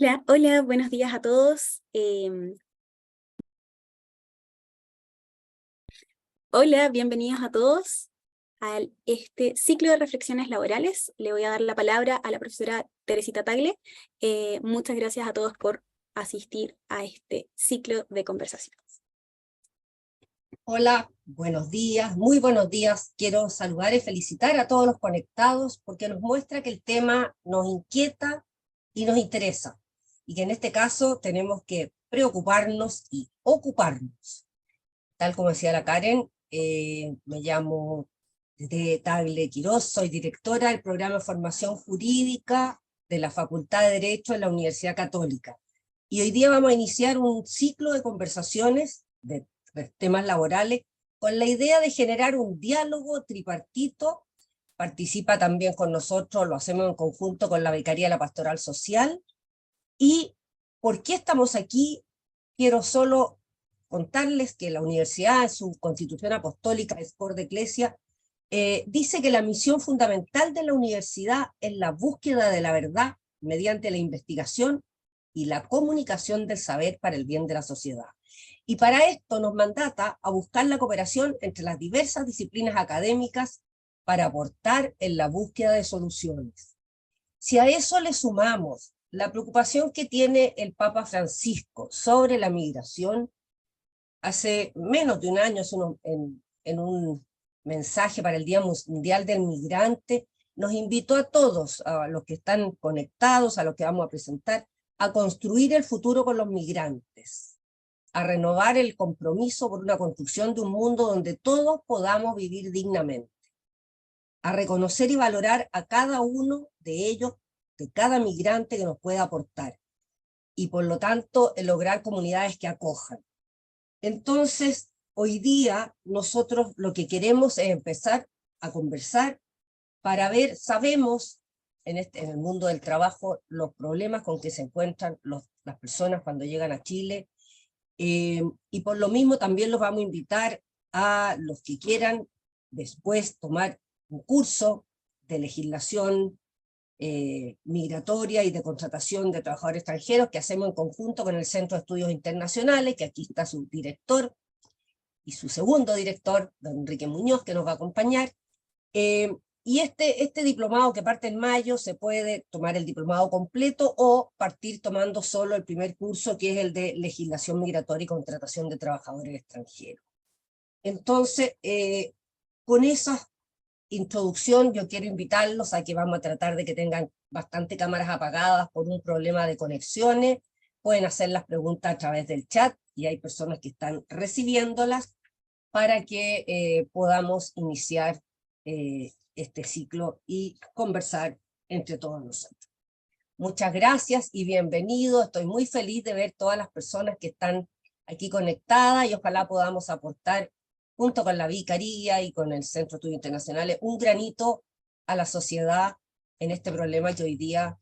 Hola, hola, buenos días a todos. Hola, bienvenidos a todos a este ciclo de reflexiones laborales. Le voy a dar la palabra a la profesora Teresita Tagle. Muchas gracias a todos por asistir a este ciclo de conversaciones. Hola, buenos días, muy buenos días. Quiero saludar y felicitar a todos los conectados porque nos muestra que el tema nos inquieta y nos interesa y que en este caso tenemos que preocuparnos y ocuparnos. Tal como decía la Karen, me llamo Tagle Quiroz, soy directora del programa de formación jurídica de la Facultad de Derecho de la Universidad Católica. Y hoy día vamos a iniciar un ciclo de conversaciones de temas laborales con la idea de generar un diálogo tripartito. Participa también con nosotros, lo hacemos en conjunto con la Vicaría de la Pastoral Social. ¿Y por qué estamos aquí? Quiero solo contarles que la universidad, en su constitución apostólica, Spor de Ecclesia, dice que la misión fundamental de la universidad es la búsqueda de la verdad mediante la investigación y la comunicación del saber para el bien de la sociedad. Y para esto nos mandata a buscar la cooperación entre las diversas disciplinas académicas para aportar en la búsqueda de soluciones. Si a eso le sumamos la preocupación que tiene el Papa Francisco sobre la migración, hace menos de un año, en un mensaje para el Día Mundial del Migrante, nos invitó a todos, a los que están conectados, a los que vamos a presentar, a construir el futuro con los migrantes, a renovar el compromiso por una construcción de un mundo donde todos podamos vivir dignamente, a reconocer y valorar a cada uno de ellos, de cada migrante que nos pueda aportar, y por lo tanto lograr comunidades que acojan. Entonces, hoy día nosotros lo que queremos es empezar a conversar para ver, sabemos en el mundo del trabajo los problemas con que se encuentran las personas cuando llegan a Chile, y por lo mismo también los vamos a invitar a los que quieran después tomar un curso de legislación migratoria y de contratación de trabajadores extranjeros que hacemos en conjunto con el Centro de Estudios Internacionales, que aquí está su director y su segundo director, don Enrique Muñoz, que nos va a acompañar. Y este diplomado que parte en mayo se puede tomar el diplomado completo o partir tomando solo el primer curso, que es el de legislación migratoria y contratación de trabajadores extranjeros. Entonces, con esa introducción, yo quiero invitarlos a que vamos a tratar de que tengan bastante cámaras apagadas por un problema de conexiones. Pueden hacer las preguntas a través del chat y hay personas que están recibiéndolas para que podamos iniciar este ciclo y conversar entre todos nosotros. Muchas gracias y bienvenidos. Estoy muy feliz de ver todas las personas que están aquí conectadas y ojalá podamos aportar junto con la Vicaría y con el Centro de Estudios Internacionales un granito a la sociedad en este problema que hoy día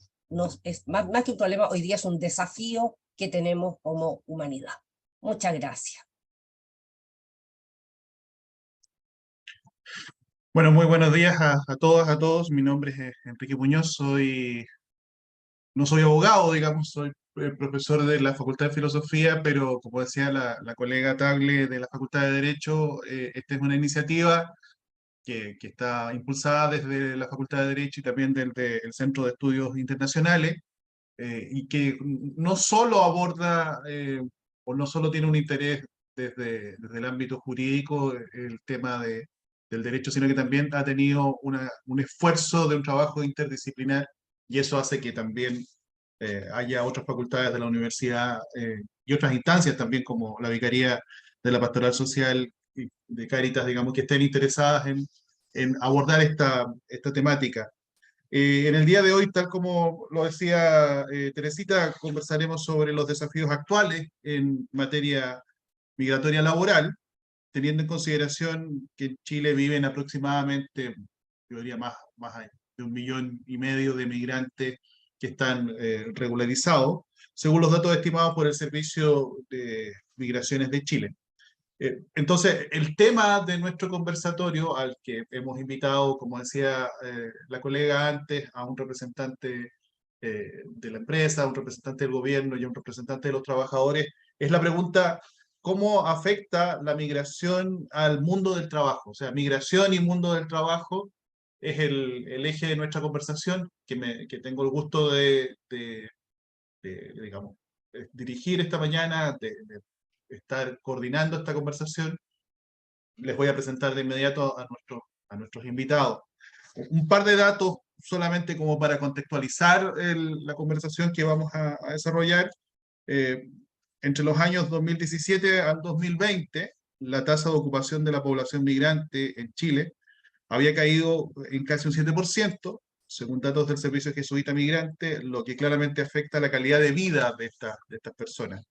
es más que un problema, hoy día es un desafío que tenemos como humanidad. Muchas gracias. Bueno, muy buenos días a todas, a todos. Mi nombre es Enrique Muñoz, no soy abogado, digamos, soy profesor de la Facultad de Filosofía, pero como decía la colega Tagle de la Facultad de Derecho, esta es una iniciativa que está impulsada desde la Facultad de Derecho y también desde el Centro de Estudios Internacionales, y que no solo aborda o no solo tiene un interés desde el ámbito jurídico, el tema del derecho, sino que también ha tenido un esfuerzo de un trabajo interdisciplinar, y eso hace que también haya otras facultades de la universidad y otras instancias también como la Vicaría de la Pastoral Social y de Cáritas, digamos, que estén interesadas en abordar esta temática. En el día de hoy, tal como lo decía Teresita, conversaremos sobre los desafíos actuales en materia migratoria laboral, teniendo en consideración que en Chile viven aproximadamente, yo diría más de 1,5 millones de migrantes que están regularizados, según los datos estimados por el Servicio de Migraciones de Chile. Entonces, el tema de nuestro conversatorio, al que hemos invitado, como decía la colega antes, a un representante de la empresa, un representante del gobierno y un representante de los trabajadores, es la pregunta: ¿cómo afecta la migración al mundo del trabajo? O sea, migración y mundo del trabajo es el eje de nuestra conversación, que tengo el gusto digamos, dirigir esta mañana, de estar coordinando esta conversación. Les voy a presentar de inmediato a nuestros invitados. Un par de datos solamente como para contextualizar la conversación que vamos a desarrollar. Eh, Entre los años 2017 al 2020, la tasa de ocupación de la población migrante en Chile había caído en casi un 7%, según datos del Servicio Jesuita Migrante, lo que claramente afecta la calidad de vida de estas personas.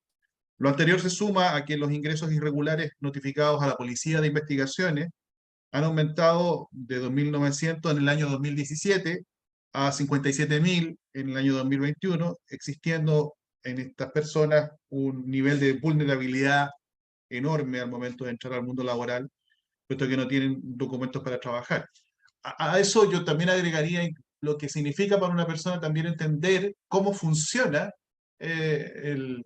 Lo anterior se suma a que los ingresos irregulares notificados a la Policía de Investigaciones han aumentado de 2.900 en el año 2017 a 57.000 en el año 2021, existiendo en estas personas un nivel de vulnerabilidad enorme al momento de entrar al mundo laboral, puesto que no tienen documentos para trabajar. A eso yo también agregaría lo que significa para una persona también entender cómo funciona eh, el,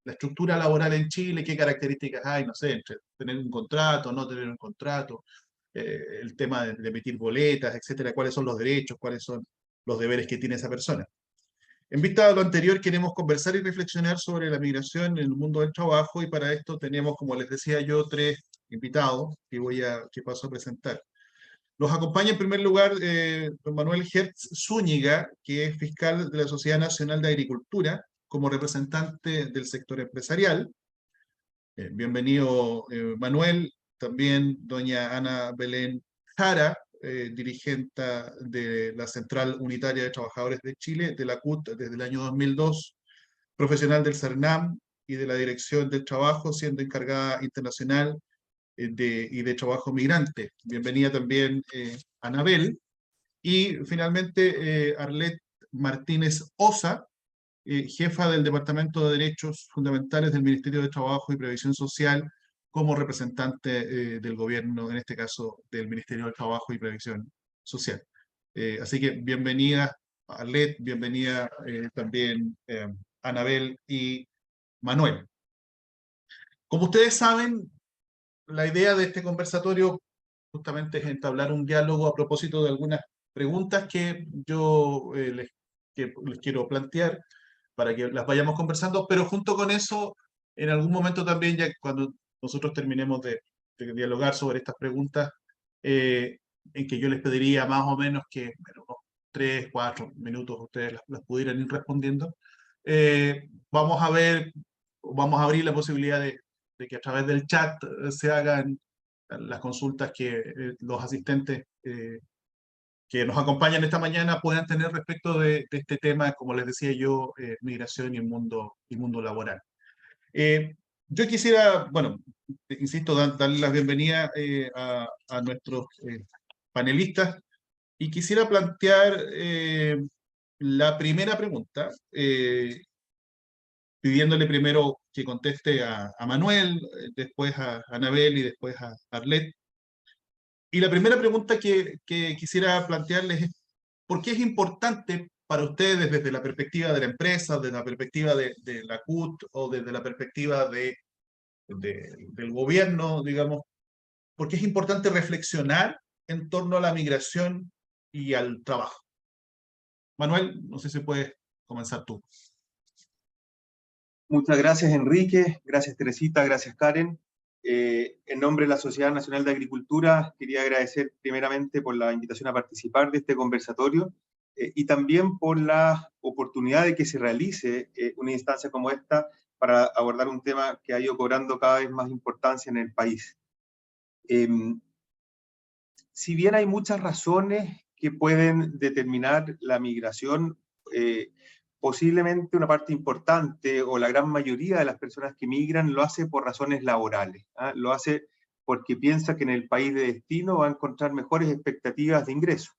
la estructura laboral en Chile, qué características hay, no sé, entre tener un contrato, no tener un contrato, el tema de emitir boletas, etcétera, cuáles son los derechos, cuáles son los deberes que tiene esa persona. En vista de lo anterior, queremos conversar y reflexionar sobre la migración en el mundo del trabajo, y para esto tenemos, como les decía yo, tres invitados que paso a presentar. Nos acompaña en primer lugar don Manuel Hertz Zúñiga, que es fiscal de la Sociedad Nacional de Agricultura, como representante del sector empresarial. Bienvenido, Manuel. También doña Ana Belén Jara, dirigente de la Central Unitaria de Trabajadores de Chile, de la CUT desde el año 2002, profesional del CERNAM y de la Dirección del Trabajo, siendo encargada internacional y de trabajo migrante. Bienvenida también, Anabel. Y finalmente, Arlet Martínez Osa, jefa del Departamento de Derechos Fundamentales del Ministerio de Trabajo y Previsión Social, como representante del gobierno, en este caso del Ministerio del Trabajo y Previsión Social. Así que bienvenida, Arlet, bienvenida también Anabel y Manuel. Como ustedes saben, la idea de este conversatorio justamente es entablar un diálogo a propósito de algunas preguntas que yo les quiero plantear para que las vayamos conversando, pero junto con eso, en algún momento también, ya cuando nosotros terminemos de dialogar sobre estas preguntas, en que yo les pediría más o menos que en unos 3, 4 minutos ustedes las pudieran ir respondiendo, vamos a ver, vamos a abrir la posibilidad de que a través del chat se hagan las consultas que los asistentes que nos acompañan esta mañana puedan tener respecto de este tema, como les decía yo, migración y mundo laboral. Yo quisiera, bueno, insisto, darle la bienvenida a nuestros panelistas, y quisiera plantear la primera pregunta, pidiéndole primero que conteste a Manuel, después a Anabel y después a Arlet. Y la primera pregunta que quisiera plantearles es: ¿por qué es importante para ustedes, desde la perspectiva de la empresa, desde la perspectiva de la CUT o desde la perspectiva del gobierno, digamos, por qué es importante reflexionar en torno a la migración y al trabajo? Manuel, no sé si puedes comenzar tú. Muchas gracias, Enrique. Gracias, Teresita. Gracias, Karen. En nombre de la Sociedad Nacional de Agricultura, quería agradecer primeramente por la invitación a participar de este conversatorio y también por la oportunidad de que se realice una instancia como esta para abordar un tema que ha ido cobrando cada vez más importancia en el país. Si bien hay muchas razones que pueden determinar la migración, posiblemente una parte importante o la gran mayoría de las personas que migran lo hace por razones laborales, ¿ah? Lo hace porque piensa que en el país de destino va a encontrar mejores expectativas de ingreso.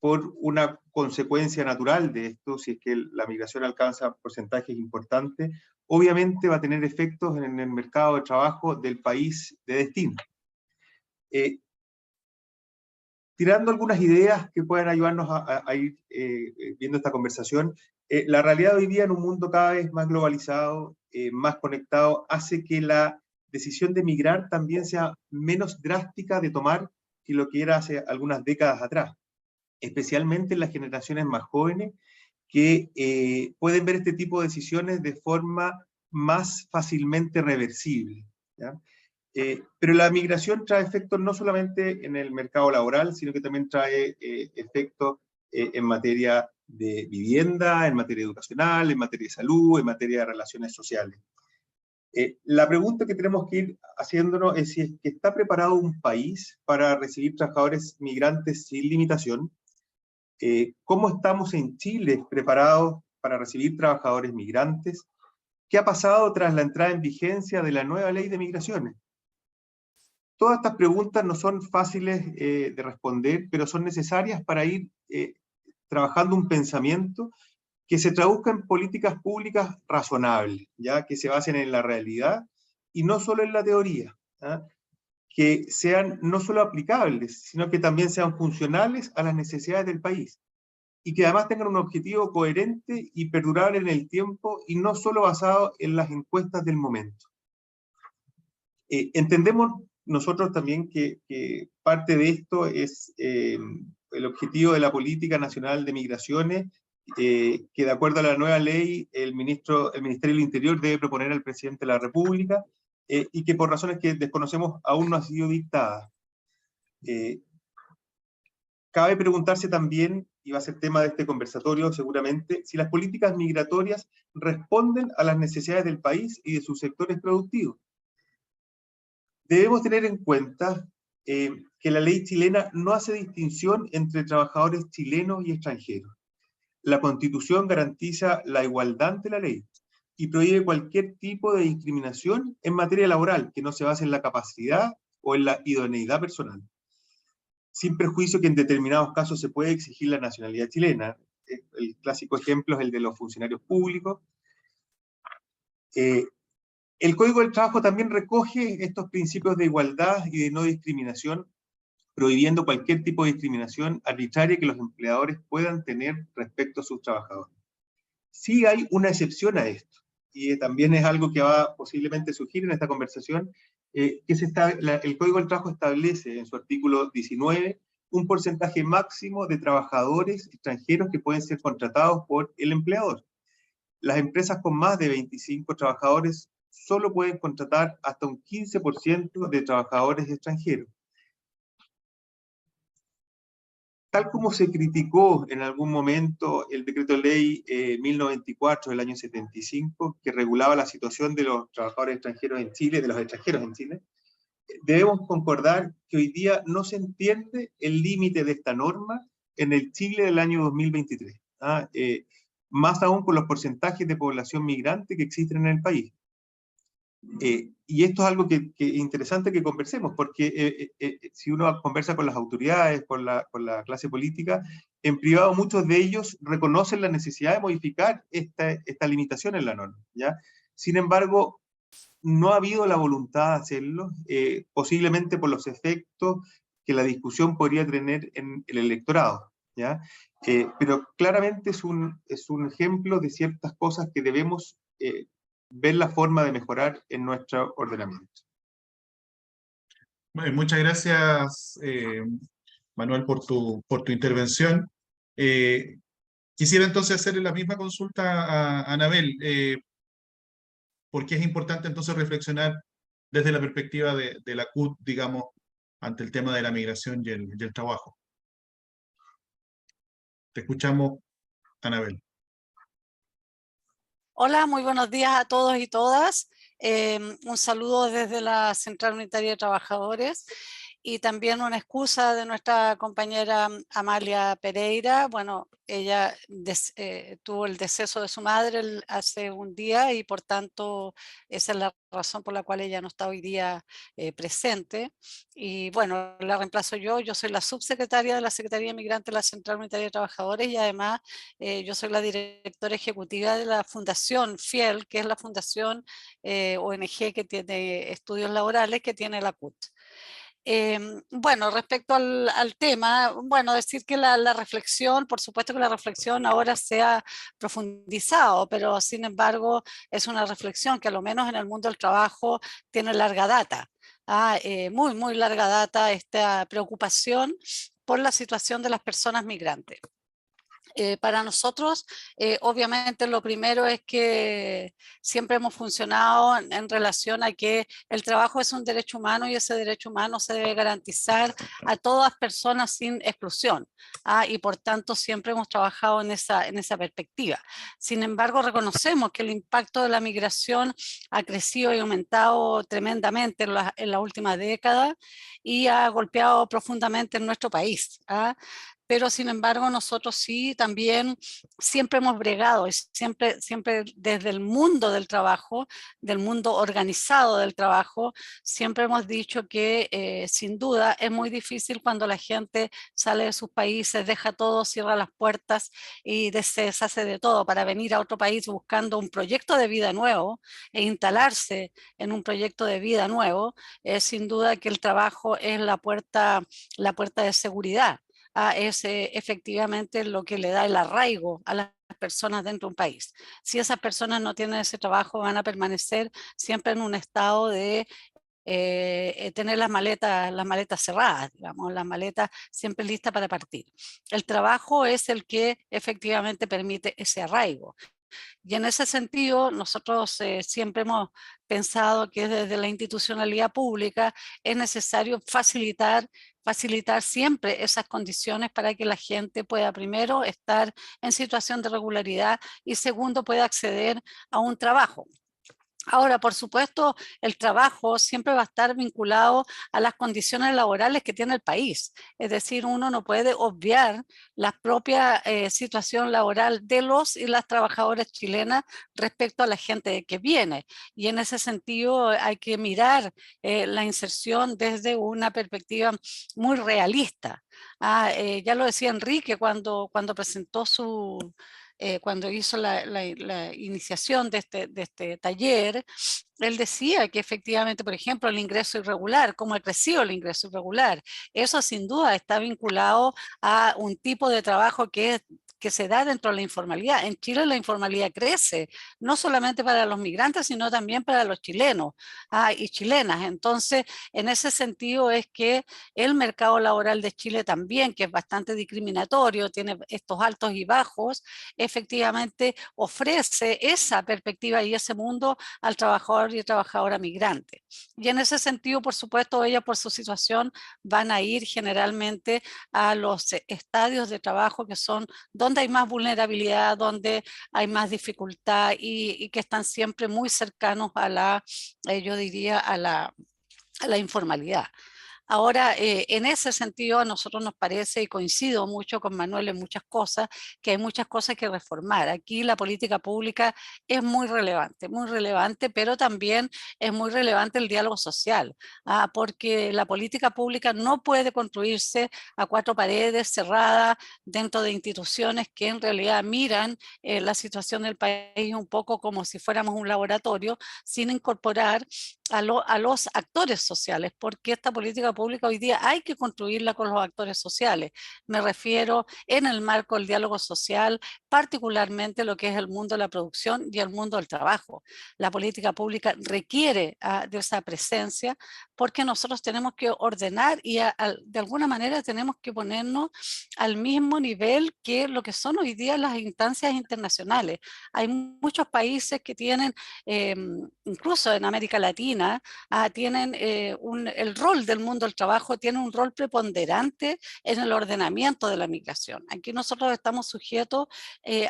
Por una consecuencia natural de esto, si es que la migración alcanza porcentajes importantes, obviamente va a tener efectos en el mercado de trabajo del país de destino. tirando algunas ideas que puedan ayudarnos a ir viendo esta conversación. La realidad hoy día en un mundo cada vez más globalizado, más conectado, hace que la decisión de migrar también sea menos drástica de tomar que lo que era hace algunas décadas atrás, especialmente en las generaciones más jóvenes que pueden ver este tipo de decisiones de forma más fácilmente reversible, ¿ya? Pero la migración trae efectos no solamente en el mercado laboral, sino que también trae efectos en materia de vivienda, en materia educacional, en materia de salud, en materia de relaciones sociales. La pregunta que tenemos que ir haciéndonos es si es que está preparado un país para recibir trabajadores migrantes sin limitación. ¿Cómo estamos en Chile preparados para recibir trabajadores migrantes? ¿Qué ha pasado tras la entrada en vigencia de la nueva ley de migraciones? Todas estas preguntas no son fáciles de responder, pero son necesarias para ir trabajando un pensamiento que se traduzca en políticas públicas razonables, ¿ya? Que se basen en la realidad y no solo en la teoría, ¿ya? Que sean no solo aplicables, sino que también sean funcionales a las necesidades del país y que además tengan un objetivo coherente y perdurable en el tiempo y no solo basado en las encuestas del momento. Entendemos nosotros también que parte de esto es el objetivo de la Política Nacional de Migraciones, que de acuerdo a la nueva ley, el Ministerio del Interior debe proponer al Presidente de la República, y que por razones que desconocemos aún no ha sido dictada. Cabe preguntarse también, y va a ser tema de este conversatorio seguramente, si las políticas migratorias responden a las necesidades del país y de sus sectores productivos. Debemos tener en cuenta que la ley chilena no hace distinción entre trabajadores chilenos y extranjeros. La Constitución garantiza la igualdad ante la ley y prohíbe cualquier tipo de discriminación en materia laboral que no se base en la capacidad o en la idoneidad personal, sin perjuicio que en determinados casos se puede exigir la nacionalidad chilena. El clásico ejemplo es el de los funcionarios públicos. El Código del Trabajo también recoge estos principios de igualdad y de no discriminación, prohibiendo cualquier tipo de discriminación arbitraria que los empleadores puedan tener respecto a sus trabajadores. Sí hay una excepción a esto, y también es algo que va posiblemente surgir en esta conversación, que el Código del Trabajo establece en su artículo 19 un porcentaje máximo de trabajadores extranjeros que pueden ser contratados por el empleador. Las empresas con más de 25 trabajadores solo pueden contratar hasta un 15% de trabajadores extranjeros. Tal como se criticó en algún momento el decreto ley 1094 del año 75, que regulaba la situación de los trabajadores extranjeros en Chile, de los extranjeros en Chile, debemos concordar que hoy día no se entiende el límite de esta norma en el Chile del año 2023. Más aún con los porcentajes de población migrante que existen en el país. Y esto es algo que es interesante que conversemos, porque si uno conversa con las autoridades, con la clase política, en privado muchos de ellos reconocen la necesidad de modificar esta limitación en la norma, ¿ya? Sin embargo, no ha habido la voluntad de hacerlo, posiblemente por los efectos que la discusión podría tener en el electorado, ¿ya? Pero claramente es un ejemplo de ciertas cosas que debemos ver la forma de mejorar en nuestro ordenamiento. Bueno, muchas gracias, Manuel, por tu intervención. Quisiera entonces hacerle la misma consulta a Anabel, porque es importante entonces reflexionar desde la perspectiva de la CUT, digamos, ante el tema de la migración y el trabajo. Te escuchamos, Anabel. Hola, muy buenos días a todos y todas. Un saludo desde la Central Unitaria de Trabajadores y también una excusa de nuestra compañera Amalia Pereira. Bueno, ella tuvo el deceso de su madre hace un día y por tanto esa es la razón por la cual ella no está hoy día presente. Y bueno, la reemplazo yo soy la subsecretaria de la Secretaría de Migrantes de la Central Unitaria de Trabajadores y además yo soy la directora ejecutiva de la Fundación FIEL, que es la fundación ONG que tiene estudios laborales que tiene la CUT. Bueno, respecto al tema, bueno, decir que la reflexión, por supuesto que la reflexión ahora se ha profundizado, pero sin embargo es una reflexión que a lo menos en el mundo del trabajo tiene larga data. Muy, muy larga data esta preocupación por la situación de las personas migrantes. Para nosotros, obviamente lo primero es que siempre hemos funcionado en relación a que el trabajo es un derecho humano y ese derecho humano se debe garantizar a todas personas sin exclusión. Y por tanto siempre hemos trabajado en esa perspectiva. Sin embargo, reconocemos que el impacto de la migración ha crecido y aumentado tremendamente en la última década y ha golpeado profundamente en nuestro país. Pero sin embargo nosotros sí también siempre hemos bregado, siempre desde el mundo del trabajo, del mundo organizado del trabajo, siempre hemos dicho que sin duda es muy difícil cuando la gente sale de sus países, deja todo, cierra las puertas y se deshace de todo para venir a otro país buscando un proyecto de vida nuevo e instalarse en un proyecto de vida nuevo. Sin duda que el trabajo es la puerta de seguridad. Es efectivamente lo que le da el arraigo a las personas dentro de un país. Si esas personas no tienen ese trabajo, van a permanecer siempre en un estado de tener las maletas cerradas, digamos, las maletas siempre listas para partir. El trabajo es el que efectivamente permite ese arraigo. Y en ese sentido, nosotros siempre hemos pensado que desde la institucionalidad pública es necesario facilitar siempre esas condiciones para que la gente pueda, primero, estar en situación de regularidad y segundo, pueda acceder a un trabajo. Ahora, por supuesto, el trabajo siempre va a estar vinculado a las condiciones laborales que tiene el país. Es decir, uno no puede obviar la propia situación laboral de los y las trabajadoras chilenas respecto a la gente que viene. Y en ese sentido hay que mirar la inserción desde una perspectiva muy realista. Ya lo decía Enrique cuando presentó cuando hizo la iniciación de este taller, él decía que efectivamente, por ejemplo, el ingreso irregular, cómo ha crecido el ingreso irregular, eso sin duda está vinculado a un tipo de trabajo que se da dentro de la informalidad. En Chile la informalidad crece, no solamente para los migrantes, sino también para los chilenos y chilenas. Entonces, en ese sentido es que el mercado laboral de Chile también, que es bastante discriminatorio, tiene estos altos y bajos, efectivamente ofrece esa perspectiva y ese mundo al trabajador y trabajadora migrante. Y en ese sentido, por supuesto, ellas por su situación van a ir generalmente a los estadios de trabajo que son donde hay más vulnerabilidad, donde hay más dificultad y que están siempre muy cercanos a yo diría, a la informalidad. Ahora, en ese sentido, a nosotros nos parece, y coincido mucho con Manuel en muchas cosas, que hay muchas cosas que reformar. Aquí la política pública es muy relevante, pero también es muy relevante el diálogo social, porque la política pública no puede construirse a cuatro paredes cerradas dentro de instituciones que en realidad miran la situación del país un poco como si fuéramos un laboratorio, sin incorporar a los actores sociales, porque esta política pública hoy día hay que construirla con los actores sociales. Me refiero en el marco del diálogo social, particularmente lo que es el mundo de la producción y el mundo del trabajo. La política pública requiere de esa presencia porque nosotros tenemos que ordenar y de alguna manera tenemos que ponernos al mismo nivel que lo que son hoy día las instancias internacionales. Hay muchos países que tienen, incluso en América Latina, tienen el rol del mundo del trabajo, tiene un rol preponderante en el ordenamiento de la migración. Aquí nosotros estamos sujetos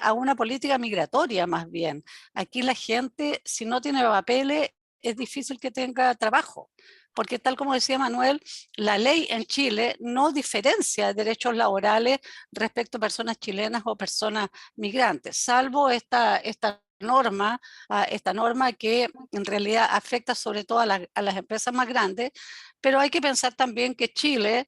a una política migratoria más bien. Aquí la gente, si no tiene papeles, es difícil que tenga trabajo. Porque tal como decía Manuel, la ley en Chile no diferencia derechos laborales respecto a personas chilenas o personas migrantes, salvo esta norma que en realidad afecta sobre todo a las empresas más grandes, pero hay que pensar también que Chile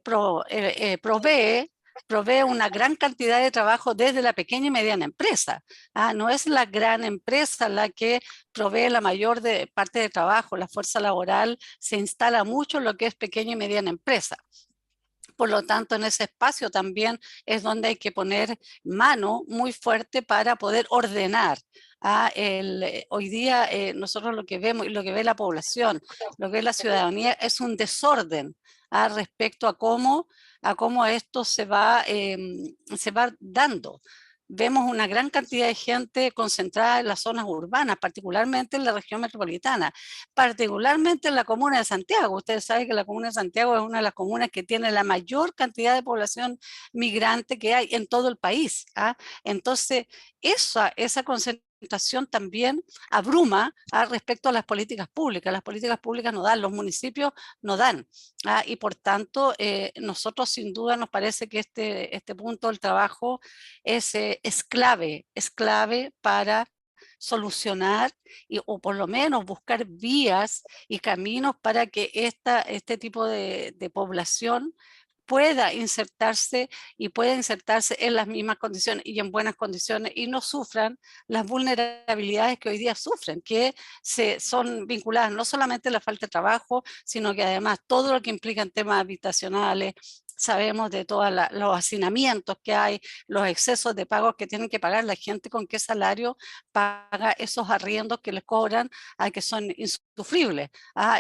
provee provee una gran cantidad de trabajo desde la pequeña y mediana empresa. No es la gran empresa la que provee la mayor parte de trabajo. La fuerza laboral se instala mucho en lo que es pequeña y mediana empresa. Por lo tanto, en ese espacio también es donde hay que poner mano muy fuerte para poder ordenar. Hoy día nosotros lo que vemos y lo que ve la población, lo que ve la ciudadanía es un desorden respecto a cómo esto se va dando. Vemos una gran cantidad de gente concentrada en las zonas urbanas, particularmente en la región metropolitana, particularmente en la comuna de Santiago. Ustedes saben que la comuna de Santiago es una de las comunas que tiene la mayor cantidad de población migrante que hay en todo el país. Entonces, esa concentración también abruma respecto a las políticas públicas. Las políticas públicas no dan, los municipios no dan. Y por tanto, nosotros sin duda nos parece que este punto del trabajo es clave para solucionar o por lo menos buscar vías y caminos para que este tipo de población pueda insertarse en las mismas condiciones y en buenas condiciones y no sufran las vulnerabilidades que hoy día sufren, que son vinculadas no solamente a la falta de trabajo, sino que además todo lo que implica en temas habitacionales. Sabemos de todos los hacinamientos que hay, los excesos de pagos que tienen que pagar la gente, con qué salario paga esos arriendos que les cobran, que son insufribles,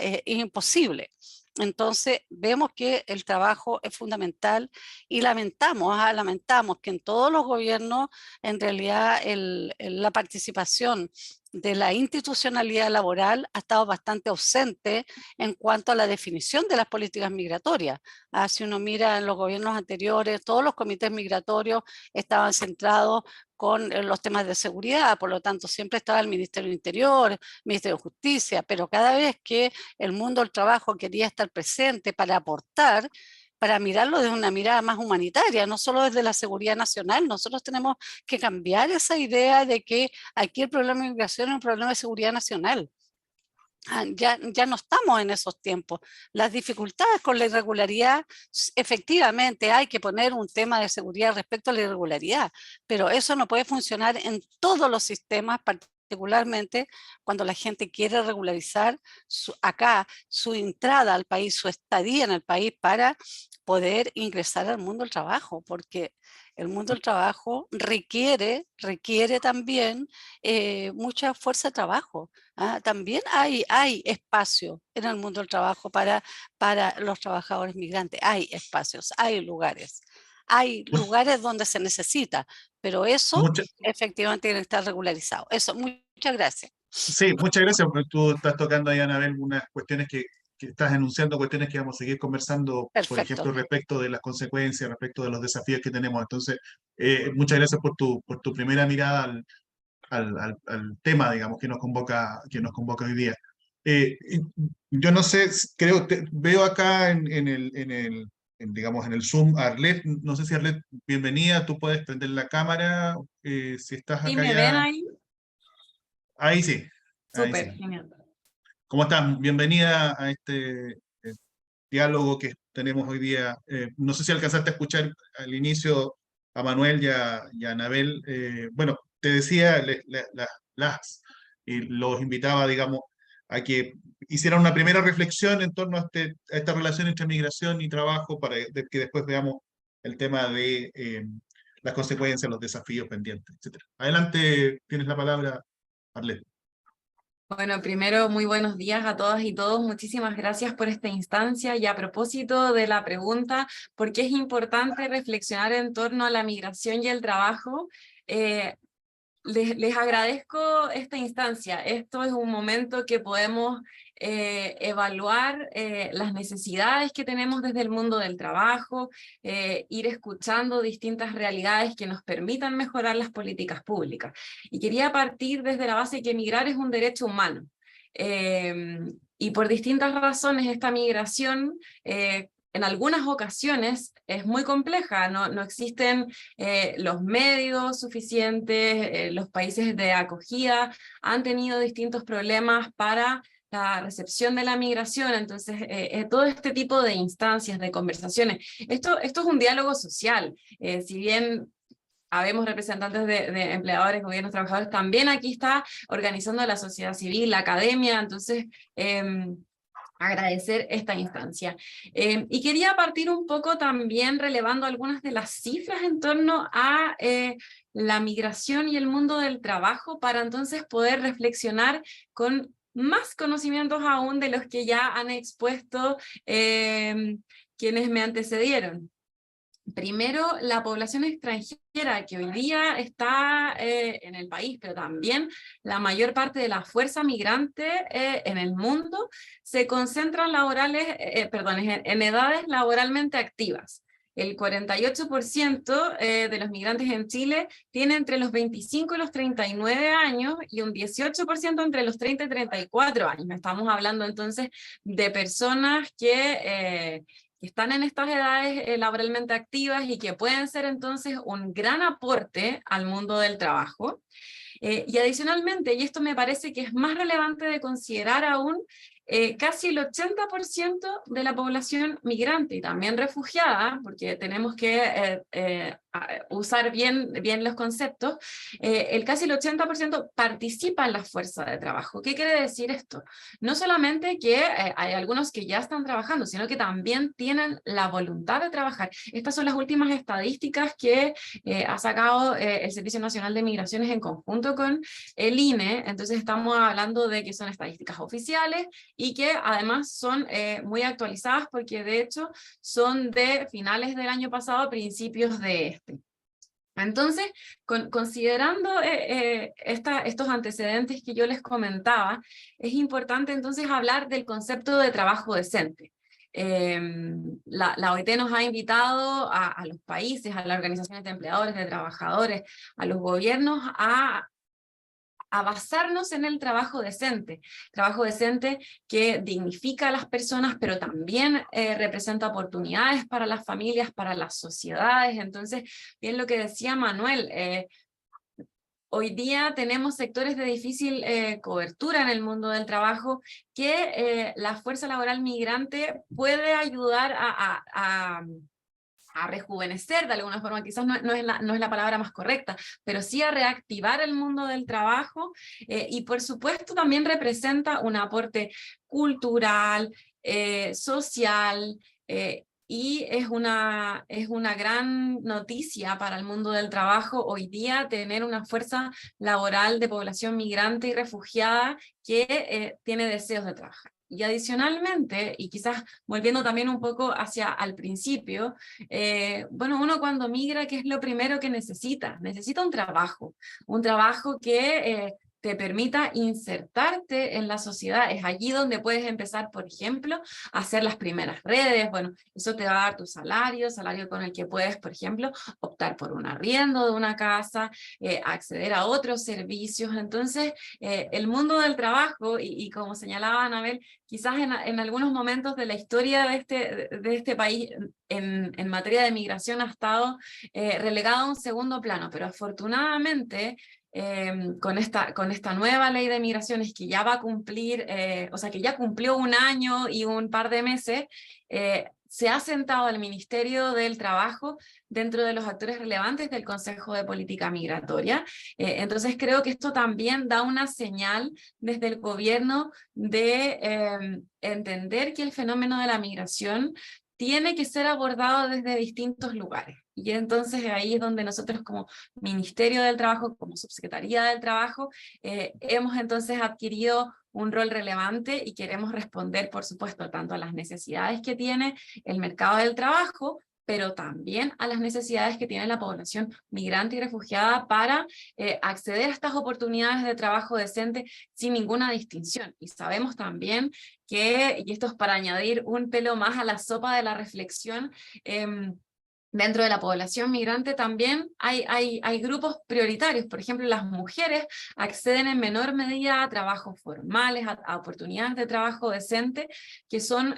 es imposible. Entonces vemos que el trabajo es fundamental y lamentamos que en todos los gobiernos en realidad la participación de la institucionalidad laboral ha estado bastante ausente en cuanto a la definición de las políticas migratorias. Si uno mira en los gobiernos anteriores, todos los comités migratorios estaban centrados con los temas de seguridad, por lo tanto siempre estaba el Ministerio del Interior, Ministerio de Justicia, pero cada vez que el mundo del trabajo quería estar presente para aportar, para mirarlo desde una mirada más humanitaria, no solo desde la seguridad nacional. Nosotros tenemos que cambiar esa idea de que aquí el problema de migración es un problema de seguridad nacional. Ya no estamos en esos tiempos. Las dificultades con la irregularidad, efectivamente hay que poner un tema de seguridad respecto a la irregularidad, pero eso no puede funcionar en todos los sistemas, particularmente cuando la gente quiere regularizar su entrada al país, su estadía en el país para poder ingresar al mundo del trabajo, porque el mundo del trabajo requiere también mucha fuerza de trabajo. También hay espacio en el mundo del trabajo para los trabajadores migrantes, hay espacios, hay lugares donde se necesita, pero eso efectivamente tiene que estar regularizado. Eso, muchas gracias. Sí, muchas gracias. Tú estás tocando ahí, Anabel, unas cuestiones que estás enunciando, cuestiones que vamos a seguir conversando, por ejemplo, respecto de las consecuencias, respecto de los desafíos que tenemos. Entonces, muchas gracias por tu primera mirada al tema, digamos, que nos convoca hoy día. Yo no sé, veo acá digamos, en el Zoom a Arlet. No sé si Arlet, bienvenida, tú puedes prender la cámara, si estás acá. ¿Sí me ven ahí? Ahí sí. Súper, genial. ¿Cómo están? Bienvenida a este diálogo que tenemos hoy día. No sé si alcanzaste a escuchar al inicio a Manuel y a Anabel. Bueno, te decía, y los invitaba, digamos, a que hicieran una primera reflexión en torno a esta relación entre migración y trabajo, para que después veamos el tema de las consecuencias, los desafíos pendientes, etc. Adelante, tienes la palabra, Arlet. Bueno, primero, muy buenos días a todas y todos. Muchísimas gracias por esta instancia. Y a propósito de la pregunta, ¿por qué es importante reflexionar en torno a la migración y el trabajo? Les agradezco esta instancia. Esto es un momento que podemos evaluar las necesidades que tenemos desde el mundo del trabajo, ir escuchando distintas realidades que nos permitan mejorar las políticas públicas. Y quería partir desde la base que migrar es un derecho humano. Y por distintas razones esta migración en algunas ocasiones es muy compleja, no existen los medios suficientes, los países de acogida han tenido distintos problemas para la recepción de la migración. Entonces, todo este tipo de instancias, de conversaciones, esto es un diálogo social. Si bien habemos representantes de empleadores, gobiernos, trabajadores, también aquí está organizando la sociedad civil, la academia. Entonces, agradecer esta instancia. Y quería partir un poco también relevando algunas de las cifras en torno a la migración y el mundo del trabajo, para entonces poder reflexionar con más conocimientos aún de los que ya han expuesto quienes me antecedieron. Primero, la población extranjera que hoy día está en el país, pero también la mayor parte de la fuerza migrante en el mundo se concentran en edades laboralmente activas. El 48% de los migrantes en Chile tiene entre los 25 y los 39 años y un 18% entre los 30 y 34 años. Estamos hablando entonces de personas que están en estas edades laboralmente activas y que pueden ser entonces un gran aporte al mundo del trabajo. Y adicionalmente, y esto me parece que es más relevante de considerar aún, casi el 80% de la población migrante y también refugiada, porque tenemos que usar bien los conceptos, casi el 80% participa en la fuerza de trabajo. ¿Qué quiere decir esto? No solamente que hay algunos que ya están trabajando, sino que también tienen la voluntad de trabajar. Estas son las últimas estadísticas que ha sacado el Servicio Nacional de Migraciones en conjunto con el INE. Entonces estamos hablando de que son estadísticas oficiales y que además son muy actualizadas, porque de hecho son de finales del año pasado, principios de este. Entonces, considerando estos antecedentes que yo les comentaba, es importante entonces hablar del concepto de trabajo decente. La OIT nos ha invitado a los países, a las organizaciones de empleadores, de trabajadores, a los gobiernos a basarnos en el trabajo decente que dignifica a las personas, pero también representa oportunidades para las familias, para las sociedades. Entonces, bien lo que decía Manuel, hoy día tenemos sectores de difícil cobertura en el mundo del trabajo que la fuerza laboral migrante puede ayudar a rejuvenecer de alguna forma. Quizás no es la palabra más correcta, pero sí a reactivar el mundo del trabajo, y por supuesto también representa un aporte cultural, social, y es una gran noticia para el mundo del trabajo hoy día tener una fuerza laboral de población migrante y refugiada que tiene deseos de trabajar. Y adicionalmente, y quizás volviendo también un poco hacia al principio, bueno, uno cuando migra, ¿qué es lo primero que necesita? Necesita un trabajo que te permita insertarte en la sociedad. Es allí donde puedes empezar, por ejemplo, a hacer las primeras redes. Bueno, eso te va a dar tu salario con el que puedes, por ejemplo, optar por un arriendo de una casa, acceder a otros servicios. Entonces, el mundo del trabajo, y como señalaba Anabel, quizás en algunos momentos de la historia de este país, en materia de migración ha estado relegado a un segundo plano, pero afortunadamente con esta nueva ley de migraciones que ya va a cumplir, o sea que ya cumplió un año y un par de meses, se ha sentado el Ministerio del Trabajo dentro de los actores relevantes del Consejo de Política Migratoria. Entonces creo que esto también da una señal desde el gobierno de entender que el fenómeno de la migración tiene que ser abordado desde distintos lugares. Y entonces ahí es donde nosotros como Ministerio del Trabajo, como Subsecretaría del Trabajo, hemos entonces adquirido un rol relevante y queremos responder, por supuesto, tanto a las necesidades que tiene el mercado del trabajo, pero también a las necesidades que tiene la población migrante y refugiada para acceder a estas oportunidades de trabajo decente sin ninguna distinción. Y sabemos también que, y esto es para añadir un pelo más a la sopa de la reflexión, dentro de la población migrante también hay grupos prioritarios. Por ejemplo, las mujeres acceden en menor medida a trabajos formales, a oportunidades de trabajo decente, que son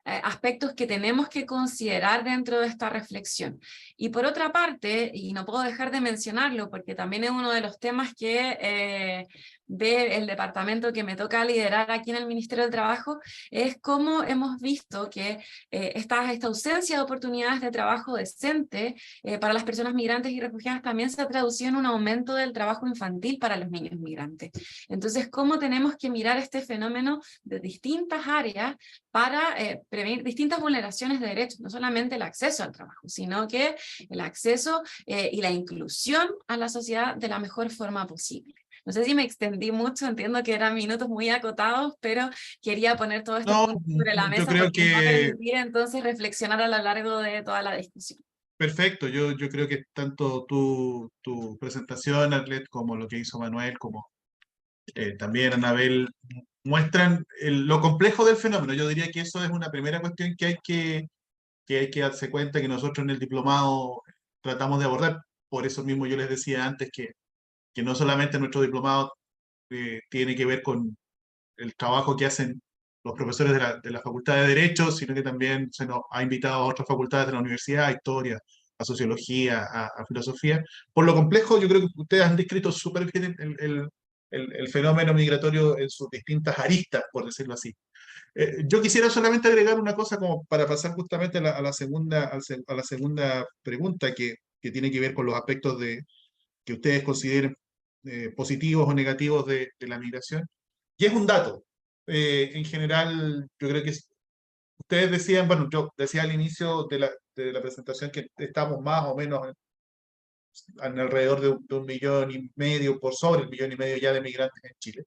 aspectos que tenemos que considerar dentro de esta reflexión. Y por otra parte, y no puedo dejar de mencionarlo porque también es uno de los temas que ve el departamento que me toca liderar aquí en el Ministerio del Trabajo, es cómo hemos visto que esta ausencia de oportunidades de trabajo decente para las personas migrantes y refugiadas también se ha traducido en un aumento del trabajo infantil para los niños migrantes. Entonces, ¿cómo tenemos que mirar este fenómeno de distintas áreas para prevenir distintas vulneraciones de derechos? No solamente el acceso al trabajo, sino que el acceso y la inclusión a la sociedad de la mejor forma posible. No sé si me extendí mucho, entiendo que eran minutos muy acotados, pero quería poner todo esto No, sobre la yo mesa creo porque nos va a que permitir entonces reflexionar a lo largo de toda la discusión. perfecto. Yo creo que tanto tu presentación, Arlet, como lo que hizo Manuel, como también Anabel, muestran lo complejo del fenómeno. Yo diría que eso es una primera cuestión que hay que darse cuenta que nosotros en el diplomado tratamos de abordar. Por eso mismo yo les decía antes que no solamente nuestro diplomado tiene que ver con el trabajo que hacen los profesores de la Facultad de Derecho, sino que también se nos ha invitado a otras facultades de la universidad, a Historia, a Sociología, a Filosofía. Por lo complejo, yo creo que ustedes han descrito súper bien el fenómeno migratorio en sus distintas aristas, por decirlo así. Yo quisiera solamente agregar una cosa como para pasar justamente a la segunda pregunta que tiene que ver con los aspectos que ustedes consideren positivos o negativos de la migración. Y es un dato. En general, yo creo que ustedes decían, bueno, yo decía al inicio de la presentación que estamos más o menos en alrededor de 1,5 millones, por sobre 1,5 millones ya de migrantes en Chile.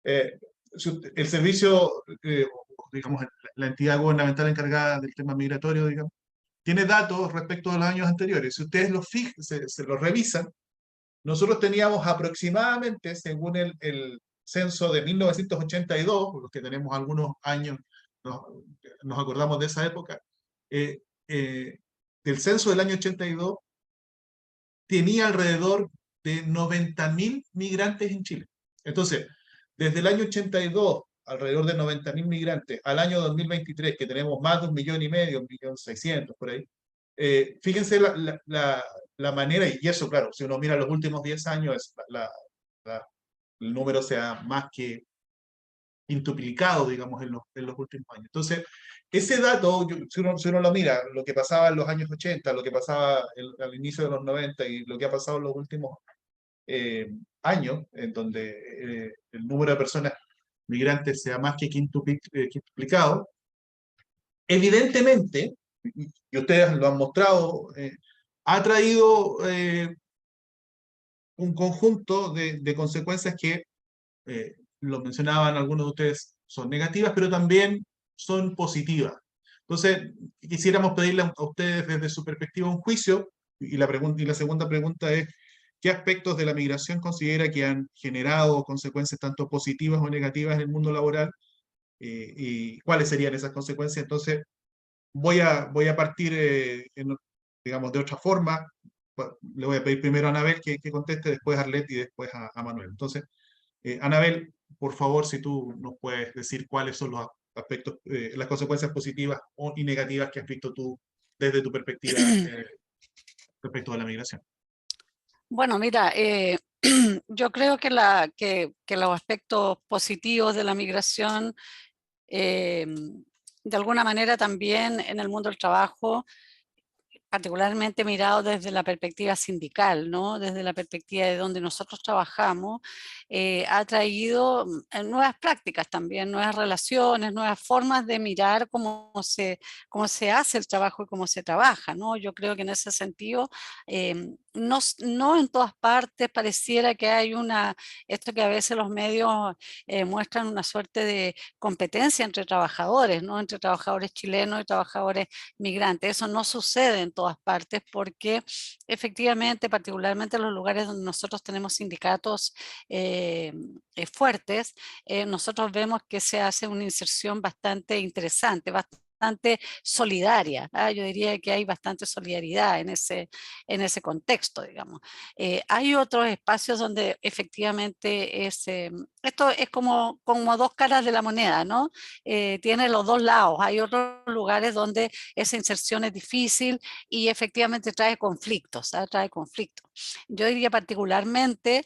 El servicio, digamos, la entidad gubernamental encargada del tema migratorio, digamos, tiene datos respecto a los años anteriores. Si ustedes se los revisan, nosotros teníamos aproximadamente, según el censo de 1982, los que tenemos algunos años, nos acordamos de esa época, del censo del año 82, tenía alrededor de 90.000 migrantes en Chile. Entonces, desde el año 82, alrededor de 90.000 migrantes, al año 2023, que tenemos más de 1,5 millones, 1,600,000 por ahí, fíjense la manera, y eso, claro, si uno mira los últimos 10 años, el número se ha más que quintuplicado, digamos, en los últimos años. Entonces, ese dato, si uno lo mira, lo que pasaba en los años 80, lo que pasaba al inicio de los 90 y lo que ha pasado en los últimos años, en donde el número de personas migrantes se ha más que quintuplicado, evidentemente, y ustedes lo han mostrado, ha traído un conjunto de consecuencias que, lo mencionaban algunos de ustedes, son negativas, pero también son positivas. Entonces, quisiéramos pedirle a ustedes desde su perspectiva un juicio, y la segunda pregunta es, ¿qué aspectos de la migración considera que han generado consecuencias tanto positivas o negativas en el mundo laboral? ¿Y cuáles serían esas consecuencias? Entonces, voy a partir, digamos, de otra forma. Le voy a pedir primero a Anabel que conteste, después a Arlet y después a Manuel. Entonces, Anabel, por favor, si tú nos puedes decir cuáles son los aspectos, las consecuencias positivas y negativas que has visto tú desde tu perspectiva respecto a la migración. Bueno, mira, yo creo que los aspectos positivos de la migración, de alguna manera también en el mundo del trabajo, particularmente mirado desde la perspectiva sindical, ¿no? Desde la perspectiva de donde nosotros trabajamos, ha traído nuevas prácticas también, nuevas relaciones, nuevas formas de mirar cómo se hace el trabajo y cómo se trabaja, ¿no? Yo creo que en ese sentido, no en todas partes pareciera que hay esto que a veces los medios muestran una suerte de competencia entre trabajadores, ¿no? Entre trabajadores chilenos y trabajadores migrantes. Eso no sucede en todas partes porque efectivamente, particularmente en los lugares donde nosotros tenemos sindicatos fuertes, nosotros vemos que se hace una inserción bastante interesante, bastante bastante solidaria. Yo diría que hay bastante solidaridad en ese contexto, digamos. Hay otros espacios donde efectivamente esto es como dos caras de la moneda, ¿no? Tiene los dos lados. Hay otros lugares donde esa inserción es difícil y efectivamente trae conflictos, trae conflictos. Yo diría particularmente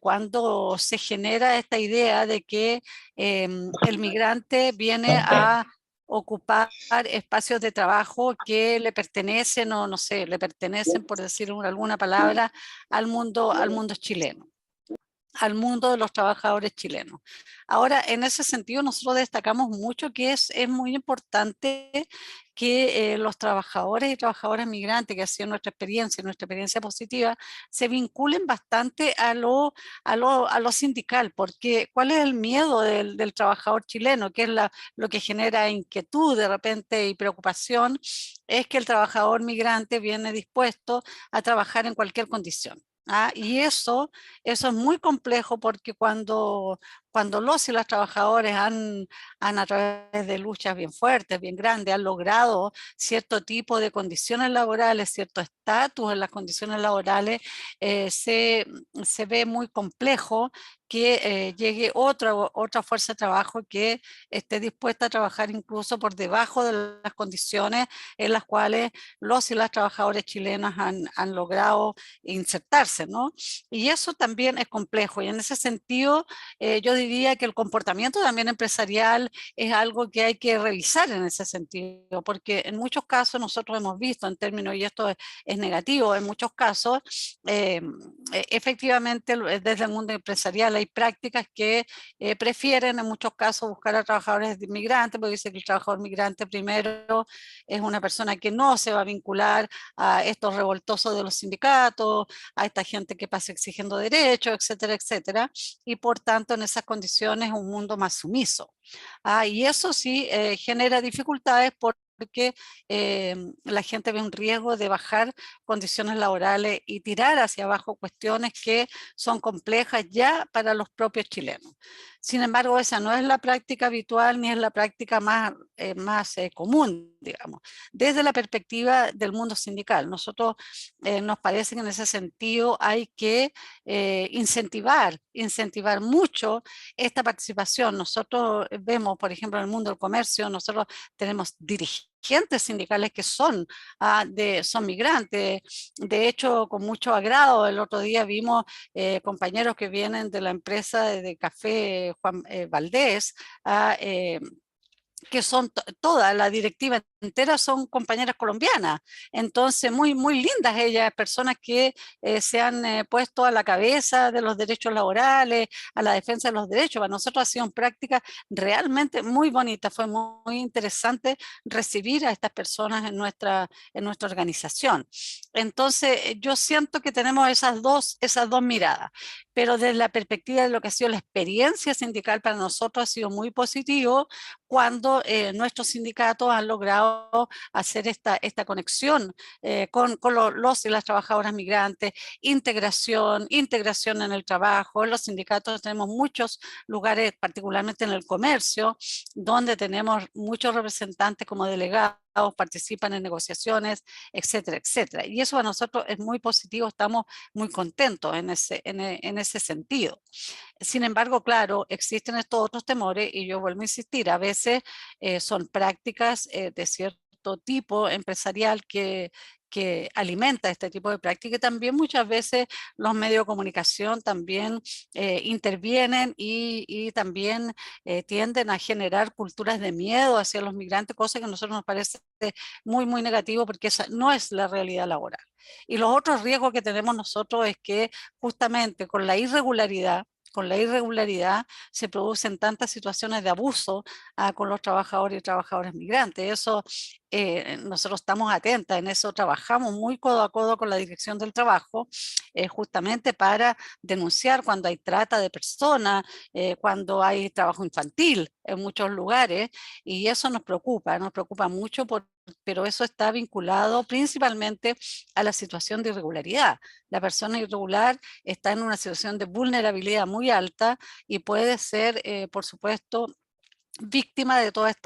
cuando se genera esta idea de que el migrante viene a ocupar espacios de trabajo que le pertenecen o no sé, le pertenecen, por decir alguna palabra, al mundo chileno, al mundo de los trabajadores chilenos. Ahora, en ese sentido, nosotros destacamos mucho que es muy importante que los trabajadores y trabajadoras migrantes, que ha sido nuestra experiencia positiva, se vinculen bastante a lo sindical, porque ¿cuál es el miedo del trabajador chileno? Que es lo que genera inquietud de repente y preocupación, es que el trabajador migrante viene dispuesto a trabajar en cualquier condición. Y eso es muy complejo porque cuando los y las trabajadores han a través de luchas bien fuertes, bien grandes, han logrado cierto tipo de condiciones laborales, cierto estatus en las condiciones laborales, se ve muy complejo que llegue otra fuerza de trabajo que esté dispuesta a trabajar incluso por debajo de las condiciones en las cuales los y las trabajadoras chilenas han logrado insertarse, ¿no? Y eso también es complejo y en ese sentido yo diría que el comportamiento también empresarial es algo que hay que revisar en ese sentido, porque en muchos casos nosotros hemos visto en términos, y esto es negativo, en muchos casos efectivamente desde el mundo empresarial hay prácticas que prefieren en muchos casos buscar a trabajadores inmigrantes, porque dice que el trabajador migrante primero es una persona que no se va a vincular a estos revoltosos de los sindicatos, a esta gente que pasa exigiendo derechos, etcétera, etcétera, y por tanto en esas condiciones un mundo más sumiso. Y eso sí genera dificultades porque la gente ve un riesgo de bajar condiciones laborales y tirar hacia abajo cuestiones que son complejas ya para los propios chilenos. Sin embargo, esa no es la práctica habitual ni es la práctica más común, digamos. Desde la perspectiva del mundo sindical, nosotros nos parece que en ese sentido hay que incentivar mucho esta participación. Nosotros vemos, por ejemplo, en el mundo del comercio, nosotros tenemos dirigentes sindicales que son migrantes. De hecho, con mucho agrado, el otro día vimos compañeros que vienen de la empresa de café Juan Valdés, que son toda la directiva entera son compañeras colombianas, entonces muy lindas ellas, personas que se han puesto a la cabeza de los derechos laborales, a la defensa de los derechos. Para nosotros ha sido una práctica realmente muy bonita, fue muy interesante recibir a estas personas en nuestra organización. Entonces yo siento que tenemos esas dos miradas, pero desde la perspectiva de lo que ha sido la experiencia sindical para nosotros ha sido muy positivo cuando nuestros sindicatos han logrado hacer esta conexión con los y las trabajadoras migrantes, integración en el trabajo. En los sindicatos tenemos muchos lugares, particularmente en el comercio, donde tenemos muchos representantes como delegados, participan en negociaciones, etcétera, etcétera. Y eso a nosotros es muy positivo, estamos muy contentos en ese sentido. Sin embargo, claro, existen estos otros temores y yo vuelvo a insistir, a veces son prácticas de cierto tipo empresarial que alimenta este tipo de práctica y también muchas veces los medios de comunicación también intervienen y también tienden a generar culturas de miedo hacia los migrantes, cosa que a nosotros nos parece muy negativo porque esa no es la realidad laboral. Y los otros riesgos que tenemos nosotros es que justamente con la irregularidad se producen tantas situaciones de abuso con los trabajadores y trabajadoras migrantes. Eso nosotros estamos atentas, en eso trabajamos muy codo a codo con la Dirección del Trabajo, justamente para denunciar cuando hay trata de personas, cuando hay trabajo infantil en muchos lugares, y eso nos preocupa mucho, pero eso está vinculado principalmente a la situación de irregularidad. La persona irregular está en una situación de vulnerabilidad muy alta y puede ser, por supuesto, víctima de todas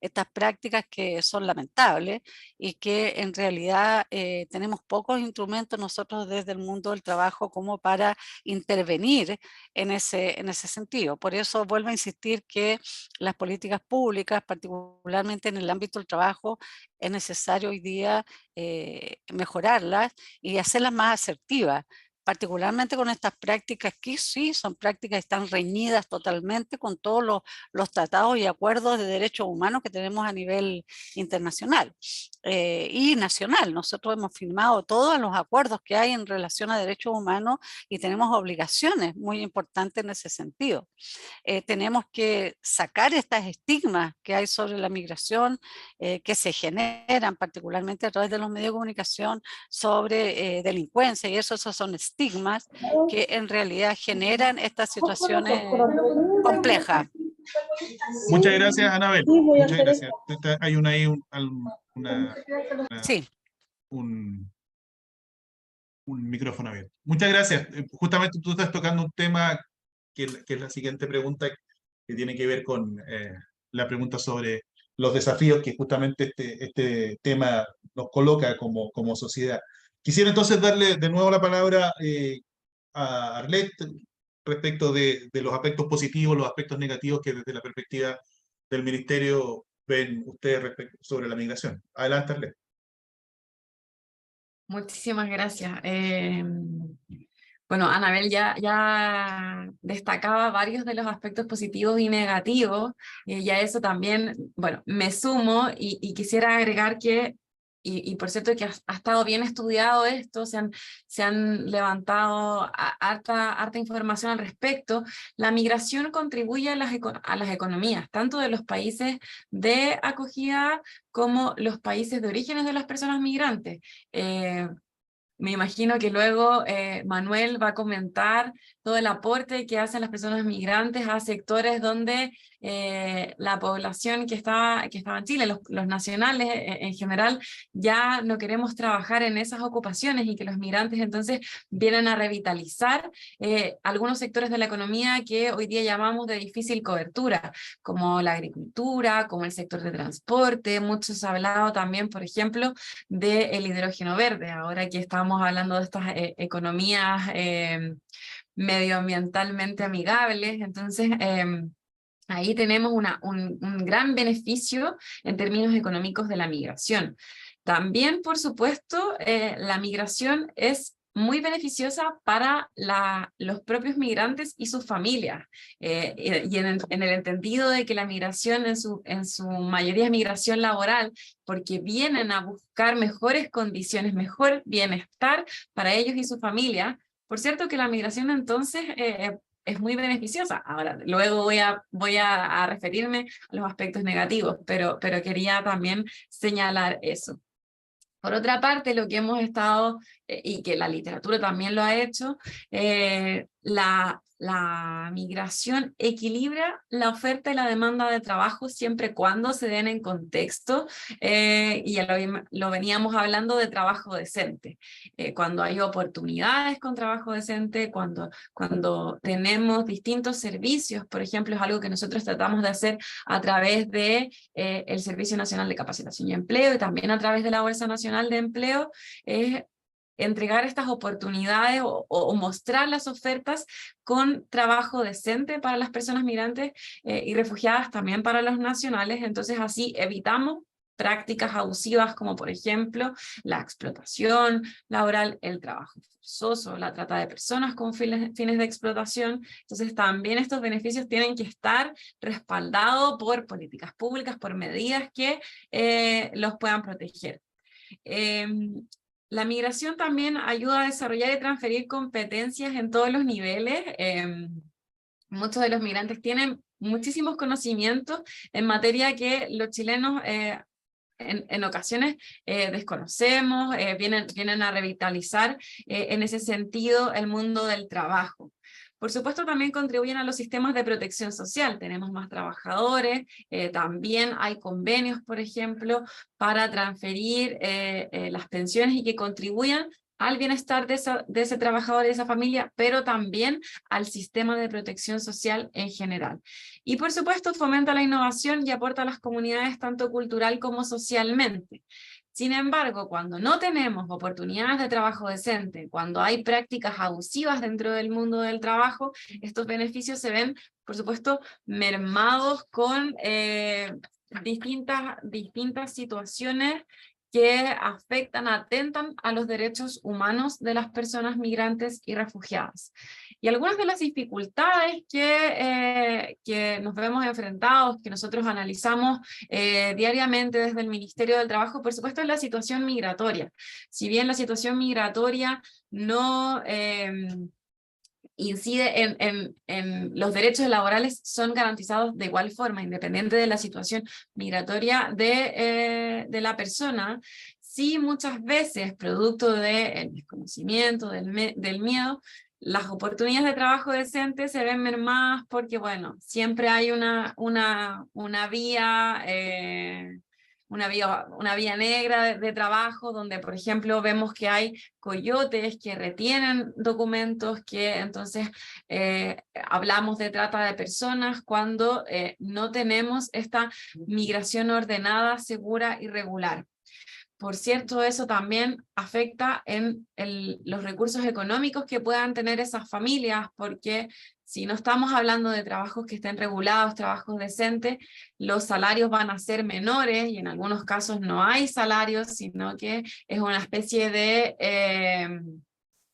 estas prácticas que son lamentables y que en realidad tenemos pocos instrumentos nosotros desde el mundo del trabajo como para intervenir en ese sentido. Por eso vuelvo a insistir que las políticas públicas, particularmente en el ámbito del trabajo, es necesario hoy día mejorarlas y hacerlas más asertivas, particularmente con estas prácticas que sí son prácticas que están reñidas totalmente con todos los tratados y acuerdos de derechos humanos que tenemos a nivel internacional y nacional. Nosotros hemos firmado todos los acuerdos que hay en relación a derechos humanos y tenemos obligaciones muy importantes en ese sentido. Tenemos que sacar estas estigmas que hay sobre la migración, que se generan particularmente a través de los medios de comunicación sobre delincuencia, y esos son estigmas que en realidad generan estas situaciones complejas. Muchas gracias, Anabel. Muchas gracias. Hay Sí. un micrófono abierto. Muchas gracias. Justamente tú estás tocando un tema que es la siguiente pregunta, que tiene que ver con la pregunta sobre los desafíos que justamente este tema nos coloca como sociedad. Quisiera entonces darle de nuevo la palabra a Arlette respecto de los aspectos positivos, los aspectos negativos que desde la perspectiva del Ministerio ven ustedes sobre la migración. Adelante, Arlette. Muchísimas gracias. Bueno, Anabel ya destacaba varios de los aspectos positivos y negativos, y a eso también, bueno, me sumo y quisiera agregar que, y por cierto que ha estado bien estudiado esto, se han levantado harta información al respecto. La migración contribuye a las economías, tanto de los países de acogida como los países de orígenes de las personas migrantes. Me imagino que luego Manuel va a comentar todo el aporte que hacen las personas migrantes a sectores donde la población que estaba en Chile, los nacionales en general, ya no queremos trabajar en esas ocupaciones, y que los migrantes entonces vienen a revitalizar algunos sectores de la economía que hoy día llamamos de difícil cobertura, como la agricultura, como el sector de transporte. Muchos han hablado también, por ejemplo, del hidrógeno verde, ahora que estamos hablando de estas economías medioambientalmente amigables. Entonces, ahí tenemos un gran beneficio en términos económicos de la migración. También, por supuesto, la migración es muy beneficiosa para los propios migrantes y sus familias, y en el entendido de que la migración en su mayoría es migración laboral, porque vienen a buscar mejores condiciones, mejor bienestar para ellos y su familia. Por cierto que la migración entonces es muy beneficiosa. Ahora, luego voy a referirme a los aspectos negativos, pero quería también señalar eso. Por otra parte, lo que hemos estado, y que la literatura también lo ha hecho, la migración equilibra la oferta y la demanda de trabajo siempre y cuando se den en contexto, y ya lo veníamos hablando de trabajo decente. Cuando hay oportunidades con trabajo decente, cuando tenemos distintos servicios, por ejemplo, es algo que nosotros tratamos de hacer a través de el Servicio Nacional de Capacitación y Empleo, y también a través de la Bolsa Nacional de Empleo, es entregar estas oportunidades o mostrar las ofertas con trabajo decente para las personas migrantes y refugiadas, también para los nacionales. Entonces así evitamos prácticas abusivas como por ejemplo la explotación laboral, el trabajo forzoso, la trata de personas con fines de explotación. Entonces también estos beneficios tienen que estar respaldados por políticas públicas, por medidas que los puedan proteger. La migración también ayuda a desarrollar y transferir competencias en todos los niveles. Muchos de los migrantes tienen muchísimos conocimientos en materia que los chilenos en ocasiones desconocemos, vienen a revitalizar en ese sentido el mundo del trabajo. Por supuesto, también contribuyen a los sistemas de protección social. Tenemos más trabajadores, también hay convenios, por ejemplo, para transferir las pensiones y que contribuyan al bienestar de ese trabajador y de esa familia, pero también al sistema de protección social en general. Y por supuesto fomenta la innovación y aporta a las comunidades tanto cultural como socialmente. Sin embargo, cuando no tenemos oportunidades de trabajo decente, cuando hay prácticas abusivas dentro del mundo del trabajo, estos beneficios se ven, por supuesto, mermados con distintas situaciones que afectan, atentan a los derechos humanos de las personas migrantes y refugiadas. Y algunas de las dificultades que nos vemos enfrentados, que nosotros analizamos diariamente desde el Ministerio del Trabajo, por supuesto, es la situación migratoria. Si bien la situación migratoria no incide en los derechos laborales, son garantizados de igual forma, independiente de la situación migratoria de la persona. Sí, muchas veces, producto del desconocimiento, del miedo, las oportunidades de trabajo decente se ven mermadas porque, bueno, siempre hay una vía... una vía negra de trabajo, donde, por ejemplo, vemos que hay coyotes que retienen documentos, que entonces hablamos de trata de personas cuando no tenemos esta migración ordenada, segura y regular. Por cierto, eso también afecta en los recursos económicos que puedan tener esas familias, porque si no estamos hablando de trabajos que estén regulados, trabajos decentes, los salarios van a ser menores y en algunos casos no hay salarios, sino que es una especie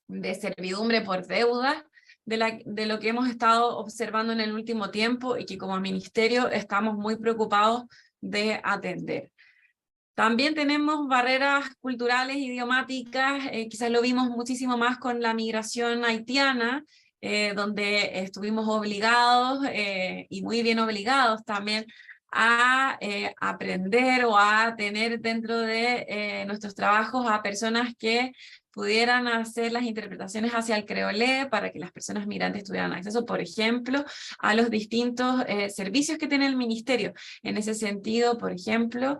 de servidumbre por deuda de lo que hemos estado observando en el último tiempo y que como ministerio estamos muy preocupados de atender. También tenemos barreras culturales, idiomáticas, quizás lo vimos muchísimo más con la migración haitiana, donde estuvimos obligados, y muy bien obligados también, a aprender o a tener dentro de nuestros trabajos a personas que pudieran hacer las interpretaciones hacia el creolé para que las personas migrantes tuvieran acceso, por ejemplo, a los distintos servicios que tiene el ministerio. En ese sentido, por ejemplo,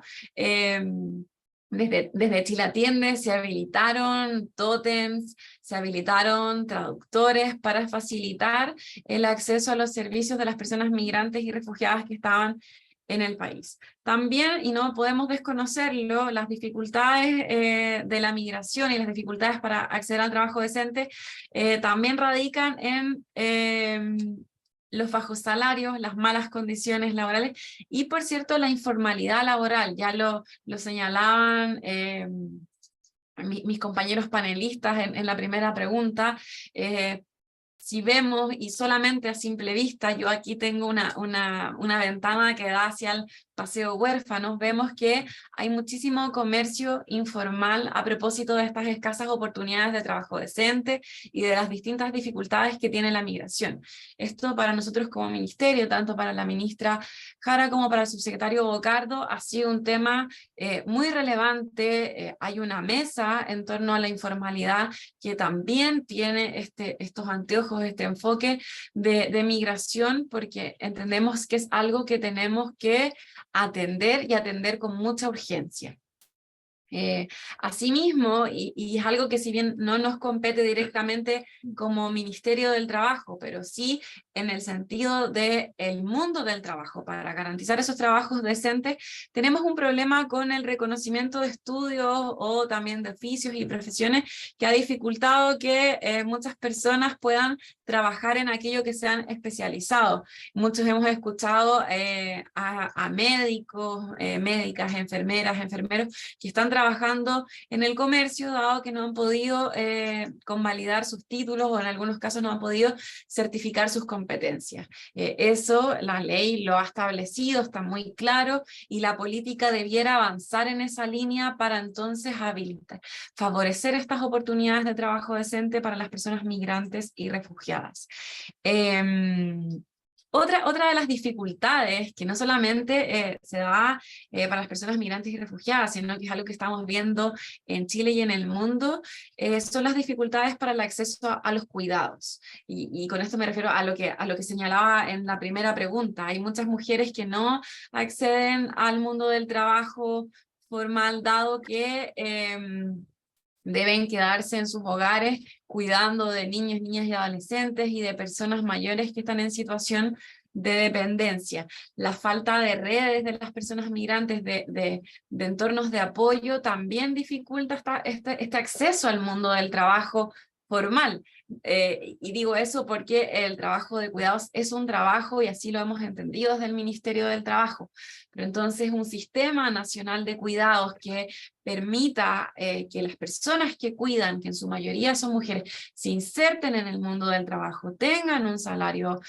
desde Chile Atiende se habilitaron tótems, se habilitaron traductores para facilitar el acceso a los servicios de las personas migrantes y refugiadas que estaban en el país. También, y no podemos desconocerlo, las dificultades de la migración y las dificultades para acceder al trabajo decente también radican en los bajos salarios, las malas condiciones laborales y, por cierto, la informalidad laboral. Ya lo señalaban mis compañeros panelistas en la primera pregunta. Si vemos, y solamente a simple vista, yo aquí tengo una ventana que da hacia el Paseo Huérfanos, vemos que hay muchísimo comercio informal a propósito de estas escasas oportunidades de trabajo decente y de las distintas dificultades que tiene la migración. Esto para nosotros como ministerio, tanto para la ministra Jara como para el subsecretario Bocardo, ha sido un tema muy relevante. Hay una mesa en torno a la informalidad que también tiene estos anteojos, este enfoque de migración, porque entendemos que es algo que tenemos que atender y atender con mucha urgencia. Asimismo, y es algo que si bien no nos compete directamente como Ministerio del Trabajo, pero sí en el sentido del mundo del trabajo, para garantizar esos trabajos decentes, tenemos un problema con el reconocimiento de estudios o también de oficios y profesiones que ha dificultado que muchas personas puedan trabajar en aquello que se han especializado. Muchos hemos escuchado a médicos, médicas, enfermeras, enfermeros que están trabajando en el comercio, dado que no han podido convalidar sus títulos o en algunos casos no han podido certificar sus competencias. Eso la ley lo ha establecido, está muy claro, y la política debiera avanzar en esa línea para entonces habilitar, favorecer estas oportunidades de trabajo decente para las personas migrantes y refugiadas. Otra de las dificultades que no solamente se da para las personas migrantes y refugiadas, sino que es algo que estamos viendo en Chile y en el mundo, son las dificultades para el acceso a los cuidados. Y con esto me refiero a lo que señalaba en la primera pregunta. Hay muchas mujeres que no acceden al mundo del trabajo formal, dado que deben quedarse en sus hogares cuidando de niños, niñas y adolescentes y de personas mayores que están en situación de dependencia. La falta de redes de las personas migrantes, de entornos de apoyo, también dificulta este acceso al mundo del trabajo formal. Y digo eso porque el trabajo de cuidados es un trabajo y así lo hemos entendido desde el Ministerio del Trabajo. Pero entonces un sistema nacional de cuidados que permita que las personas que cuidan, que en su mayoría son mujeres, se inserten en el mundo del trabajo, tengan un salario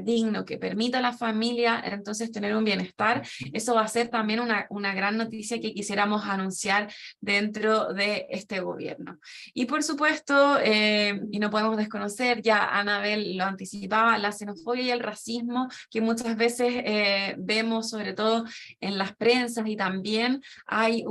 digno, que permita a la familia entonces tener un bienestar, eso va a ser también una gran noticia que quisiéramos anunciar dentro de este gobierno. Y por supuesto, y no podemos desconocer, ya Anabel lo anticipaba, la xenofobia y el racismo que muchas veces vemos, sobre todo en las prensas, y también hay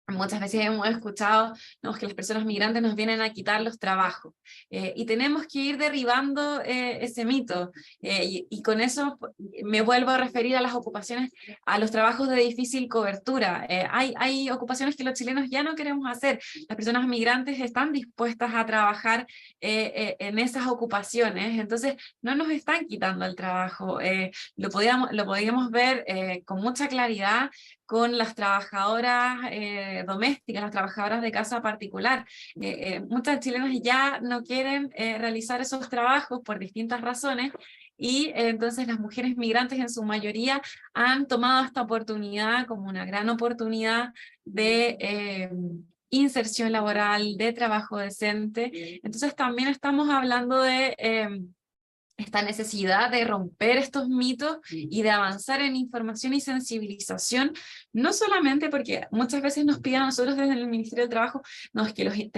muchas veces hemos escuchado, ¿no?, que las personas migrantes nos vienen a quitar los trabajos, y tenemos que ir derribando ese mito, y con eso me vuelvo a referir a las ocupaciones, a los trabajos de difícil cobertura. Hay ocupaciones que los chilenos ya no queremos hacer, las personas migrantes están dispuestas a trabajar en esas ocupaciones, entonces no nos están quitando el trabajo. Lo podíamos ver con mucha claridad con las trabajadoras domésticas, las trabajadoras de casa particular. Muchas chilenas ya no quieren realizar esos trabajos por distintas razones, y entonces las mujeres migrantes en su mayoría han tomado esta oportunidad como una gran oportunidad de inserción laboral, de trabajo decente. Entonces también estamos hablando de esta necesidad de romper estos mitos y de avanzar en información y sensibilización, no solamente porque muchas veces nos piden a nosotros desde el Ministerio del Trabajo, no, es que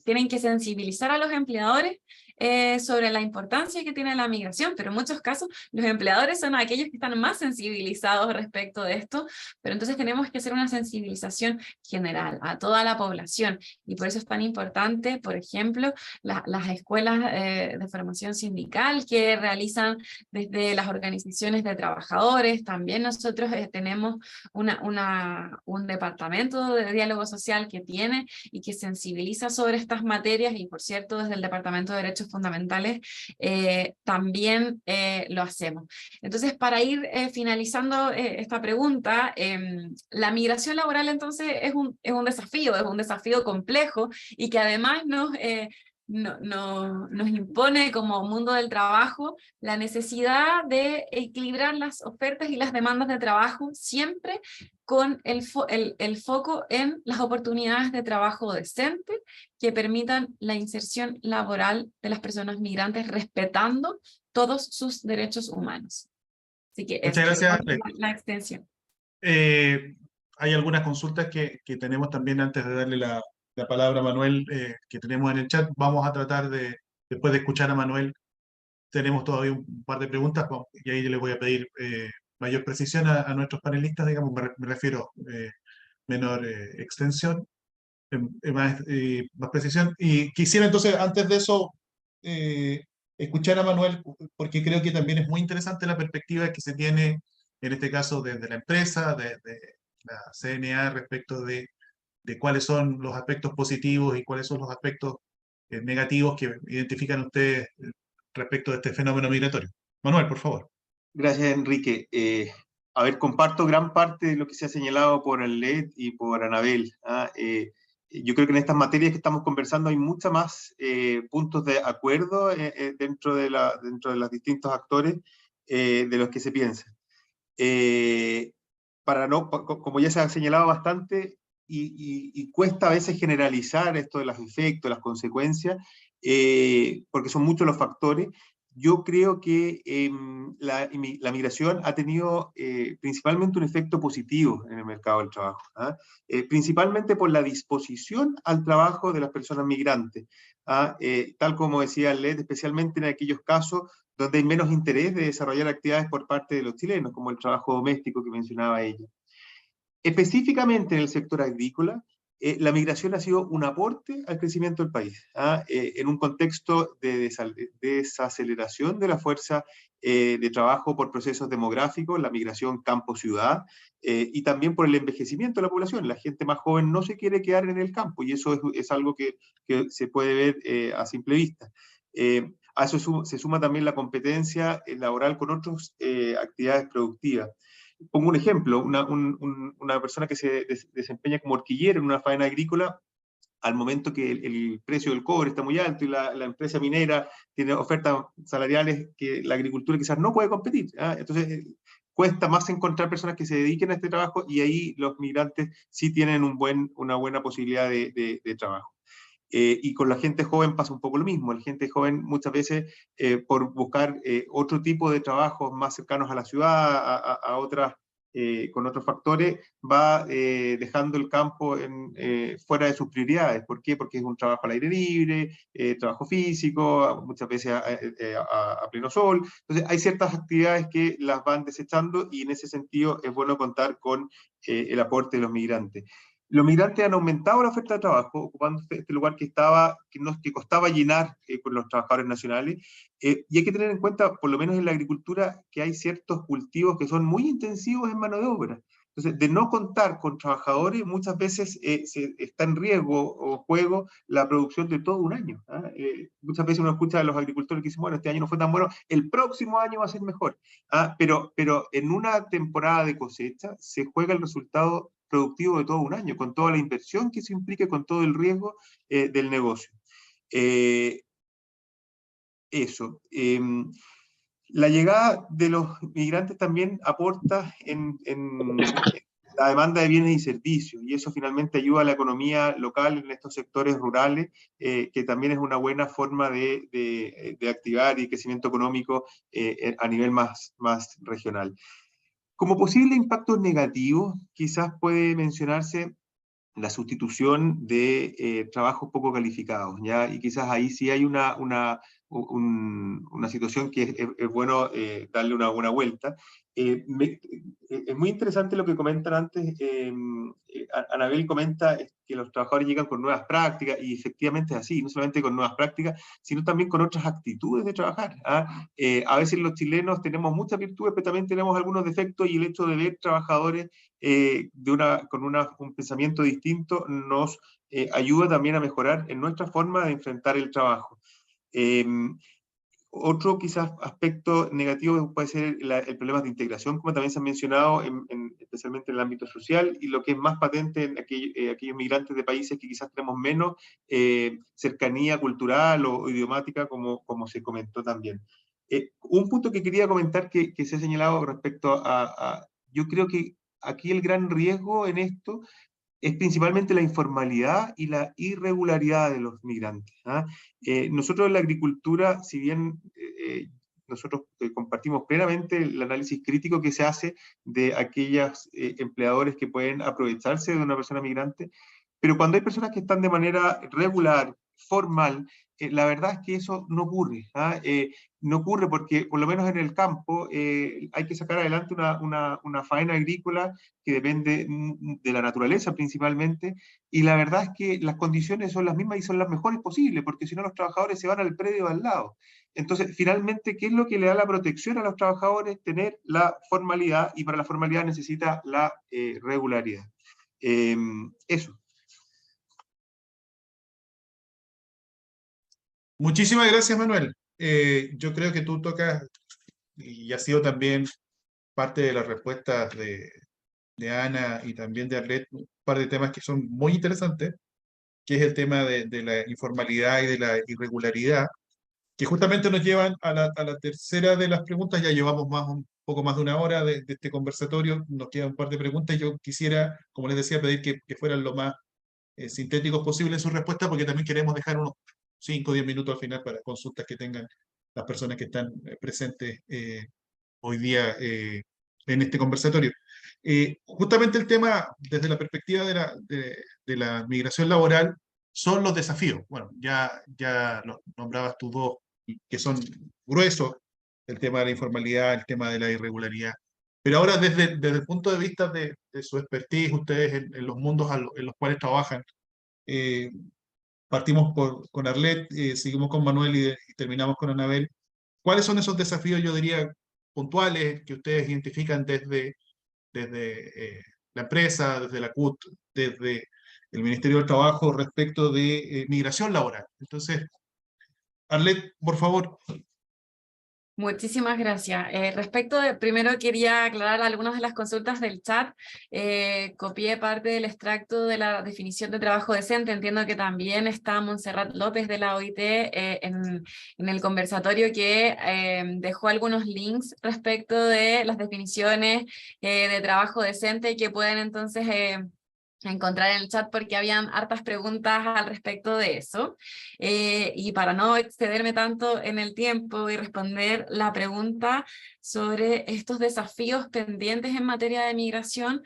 tienen que sensibilizar a los empleadores sobre la importancia que tiene la migración, pero en muchos casos los empleadores son aquellos que están más sensibilizados respecto de esto, pero entonces tenemos que hacer una sensibilización general a toda la población, y por eso es tan importante, por ejemplo, las escuelas de formación sindical que realizan desde las organizaciones de trabajadores. También nosotros tenemos un departamento de diálogo social que tiene y que sensibiliza sobre estas materias, y por cierto desde el Departamento de Derechos Fundamentales también lo hacemos. Entonces, para ir finalizando esta pregunta, la migración laboral entonces es un desafío complejo, y que además nos impone como mundo del trabajo la necesidad de equilibrar las ofertas y las demandas de trabajo, siempre con el foco en las oportunidades de trabajo decente que permitan la inserción laboral de las personas migrantes, respetando todos sus derechos humanos. Así que Muchas gracias. la extensión. Hay algunas consultas que tenemos también antes de darle la palabra a Manuel, que tenemos en el chat. Vamos a tratar después de escuchar a Manuel, tenemos todavía un par de preguntas, y ahí le voy a pedir mayor precisión a nuestros panelistas, digamos, me refiero menor extensión, más precisión. Y quisiera entonces, antes de eso, escuchar a Manuel, porque creo que también es muy interesante la perspectiva que se tiene, en este caso, desde la empresa, desde la CNA, respecto de cuáles son los aspectos positivos y cuáles son los aspectos negativos que identifican ustedes respecto de este fenómeno migratorio. Manuel, por favor. Gracias, Enrique. A ver, comparto gran parte de lo que se ha señalado por el LED y por Anabel. Yo creo que en estas materias que estamos conversando hay mucha más puntos de acuerdo dentro de los distintos actores de los que se piensa. Como ya se ha señalado bastante, y cuesta a veces generalizar esto de los efectos, las consecuencias, porque son muchos los factores. Yo creo que la migración ha tenido principalmente un efecto positivo en el mercado del trabajo, principalmente por la disposición al trabajo de las personas migrantes, tal como decía Led, especialmente en aquellos casos donde hay menos interés de desarrollar actividades por parte de los chilenos, como el trabajo doméstico que mencionaba ella. Específicamente en el sector agrícola, la migración ha sido un aporte al crecimiento del país, en un contexto de desaceleración de la fuerza de trabajo por procesos demográficos, la migración campo-ciudad, y también por el envejecimiento de la población. La gente más joven no se quiere quedar en el campo, y eso es algo que se puede ver a simple vista. A eso se suma también la competencia laboral con otras actividades productivas. Pongo un ejemplo, una persona que se desempeña como horquillero en una faena agrícola, al momento que el precio del cobre está muy alto y la empresa minera tiene ofertas salariales que la agricultura quizás no puede competir. Entonces, cuesta más encontrar personas que se dediquen a este trabajo, y ahí los migrantes sí tienen una buena posibilidad de trabajo. Y con la gente joven pasa un poco lo mismo. La gente joven muchas veces, por buscar otro tipo de trabajos más cercanos a la ciudad, con otros factores, va dejando el campo fuera de sus prioridades. ¿Por qué? Porque es un trabajo al aire libre, trabajo físico, muchas veces a pleno sol. Entonces hay ciertas actividades que las van desechando, y en ese sentido es bueno contar con el aporte de los migrantes. Los migrantes han aumentado la oferta de trabajo, ocupando este lugar que costaba llenar con los trabajadores nacionales, y hay que tener en cuenta, por lo menos en la agricultura, que hay ciertos cultivos que son muy intensivos en mano de obra. Entonces, de no contar con trabajadores, muchas veces está en riesgo o juego la producción de todo un año. Muchas veces uno escucha a los agricultores que dicen, bueno, este año no fue tan bueno, el próximo año va a ser mejor. Pero en una temporada de cosecha se juega el resultado productivo de todo un año, con toda la inversión que se implique, con todo el riesgo del negocio. Eso. La llegada de los migrantes también aporta en la demanda de bienes y servicios, y eso finalmente ayuda a la economía local en estos sectores rurales, que también es una buena forma de activar y crecimiento económico a nivel más regional. Como posible impactos negativos, quizás puede mencionarse la sustitución de trabajos poco calificados, ¿ya? Y quizás ahí sí hay una situación que es bueno darle una buena vuelta. Es muy interesante lo que comentan antes. Anabel comenta que los trabajadores llegan con nuevas prácticas, y efectivamente es así, no solamente con nuevas prácticas, sino también con otras actitudes de trabajar. A veces los chilenos tenemos muchas virtudes, pero también tenemos algunos defectos, y el hecho de ver trabajadores con un pensamiento distinto nos ayuda también a mejorar en nuestra forma de enfrentar el trabajo. Otro quizás aspecto negativo puede ser el problema de integración, como también se ha mencionado, especialmente en el ámbito social, y lo que es más patente en aquellos migrantes de países que quizás tenemos menos cercanía cultural o idiomática, como se comentó también. Un punto que quería comentar que se ha señalado respecto yo creo que aquí el gran riesgo en esto es principalmente la informalidad y la irregularidad de los migrantes. Nosotros en la agricultura, si bien nosotros compartimos plenamente el análisis crítico que se hace de aquellos empleadores que pueden aprovecharse de una persona migrante, pero cuando hay personas que están de manera regular, formal, la verdad es que eso no ocurre. No ocurre porque, por lo menos en el campo, hay que sacar adelante una faena agrícola que depende de la naturaleza principalmente, y la verdad es que las condiciones son las mismas y son las mejores posibles, porque si no los trabajadores se van al predio al lado. Entonces, finalmente, ¿qué es lo que le da la protección a los trabajadores? Tener la formalidad, y para la formalidad necesita la regularidad. Eso. Muchísimas gracias, Manuel. Yo creo que tú tocas, y ha sido también parte de las respuestas de Ana y también de Arlet, un par de temas que son muy interesantes, que es el tema de la informalidad y de la irregularidad, que justamente nos llevan a la tercera de las preguntas. Ya llevamos un poco más de una hora de este conversatorio, nos quedan un par de preguntas, y yo quisiera, como les decía, pedir que fueran lo más sintéticos posible en sus respuestas, porque también queremos dejar unos 5 o 10 minutos al final para consultas que tengan las personas que están presentes hoy día en este conversatorio. Justamente el tema, desde la perspectiva de la migración laboral, son los desafíos. Bueno, ya los nombrabas tú dos, que son gruesos: el tema de la informalidad, el tema de la irregularidad. Pero ahora desde el punto de vista de su expertise, ustedes en los mundos en los cuales trabajan, eh, partimos con Arlet, seguimos con Manuel y terminamos con Anabel. ¿Cuáles son esos desafíos, yo diría, puntuales que ustedes identifican desde la empresa, desde la CUT, desde el Ministerio del Trabajo respecto de migración laboral? Entonces, Arlet, por favor. Muchísimas gracias. Respecto de, primero quería aclarar algunas de las consultas del chat. Copié parte del extracto de la definición de trabajo decente. Entiendo que también está Montserrat López de la OIT en el conversatorio que dejó algunos links respecto de las definiciones de trabajo decente que pueden entonces encontrar en el chat porque habían hartas preguntas al respecto de eso. Y para no excederme tanto en el tiempo y responder la pregunta sobre estos desafíos pendientes en materia de migración,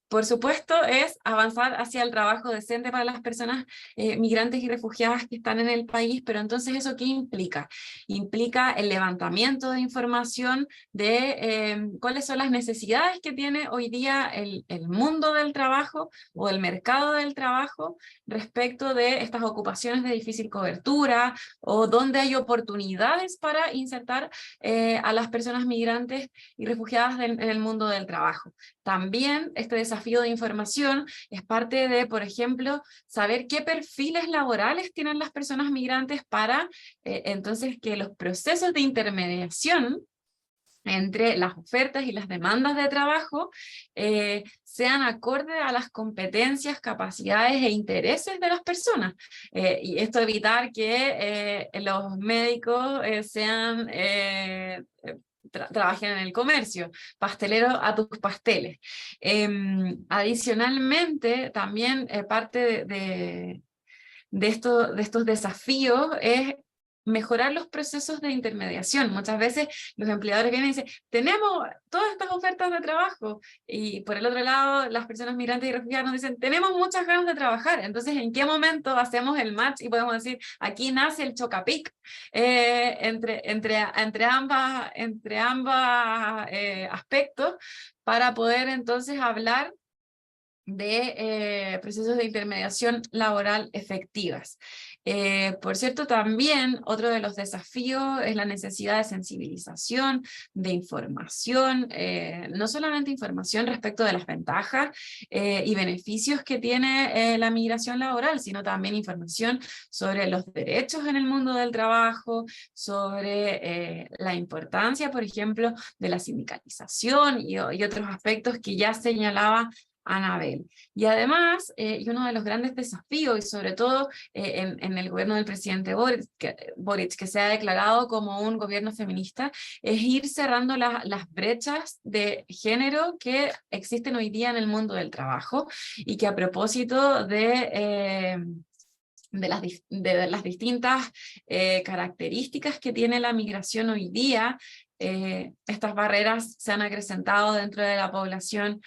por supuesto es avanzar hacia el trabajo decente para las personas migrantes y refugiadas que están en el país, pero entonces ¿eso qué implica? Implica el levantamiento de información de cuáles son las necesidades que tiene hoy día el mundo del trabajo o el mercado del trabajo respecto de estas ocupaciones de difícil cobertura o donde hay oportunidades para insertar a las personas migrantes y refugiadas en el mundo del trabajo. También este desafío de información es parte de, por ejemplo, saber qué perfiles laborales tienen las personas migrantes para entonces que los procesos de intermediación entre las ofertas y las demandas de trabajo sean acorde a las competencias, capacidades e intereses de las personas. Y esto evitar que los médicos trabajen en el comercio, pastelero a tus pasteles. Adicionalmente, también parte de estos desafíos es mejorar los procesos de intermediación. Muchas veces los empleadores vienen y dicen, tenemos todas estas ofertas de trabajo, y por el otro lado las personas migrantes y refugiadas nos dicen, tenemos muchas ganas de trabajar. Entonces, ¿en qué momento hacemos el match y podemos decir, aquí nace el chocapic entre ambas aspectos para poder entonces hablar de procesos de intermediación laboral efectivas? Por cierto, también otro de los desafíos es la necesidad de sensibilización, de información, no solamente información respecto de las ventajas y beneficios que tiene la migración laboral, sino también información sobre los derechos en el mundo del trabajo, sobre la importancia, por ejemplo, de la sindicalización y otros aspectos que ya señalaba Anabel. Y además, y uno de los grandes desafíos, y sobre todo en el gobierno del presidente Boric, que se ha declarado como un gobierno feminista, es ir cerrando las brechas de género que existen hoy día en el mundo del trabajo, y que a propósito de las distintas características que tiene la migración hoy día, estas barreras se han acrecentado dentro de la población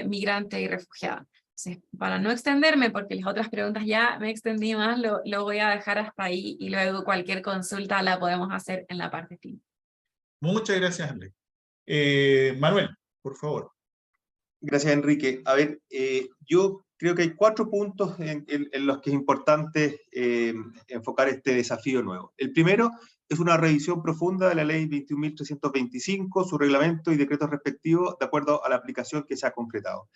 migrante y refugiada. Entonces, para no extenderme, porque las otras preguntas ya me extendí más, lo voy a dejar hasta ahí, y luego cualquier consulta la podemos hacer en la parte final. Muchas gracias, Andrés. Manuel, por favor. Gracias, Enrique. A ver, yo creo que hay 4 puntos en los que es importante enfocar este desafío nuevo. El primero es una revisión profunda de la ley 21.325, su reglamento y decretos respectivos, de acuerdo a la aplicación que se ha concretado.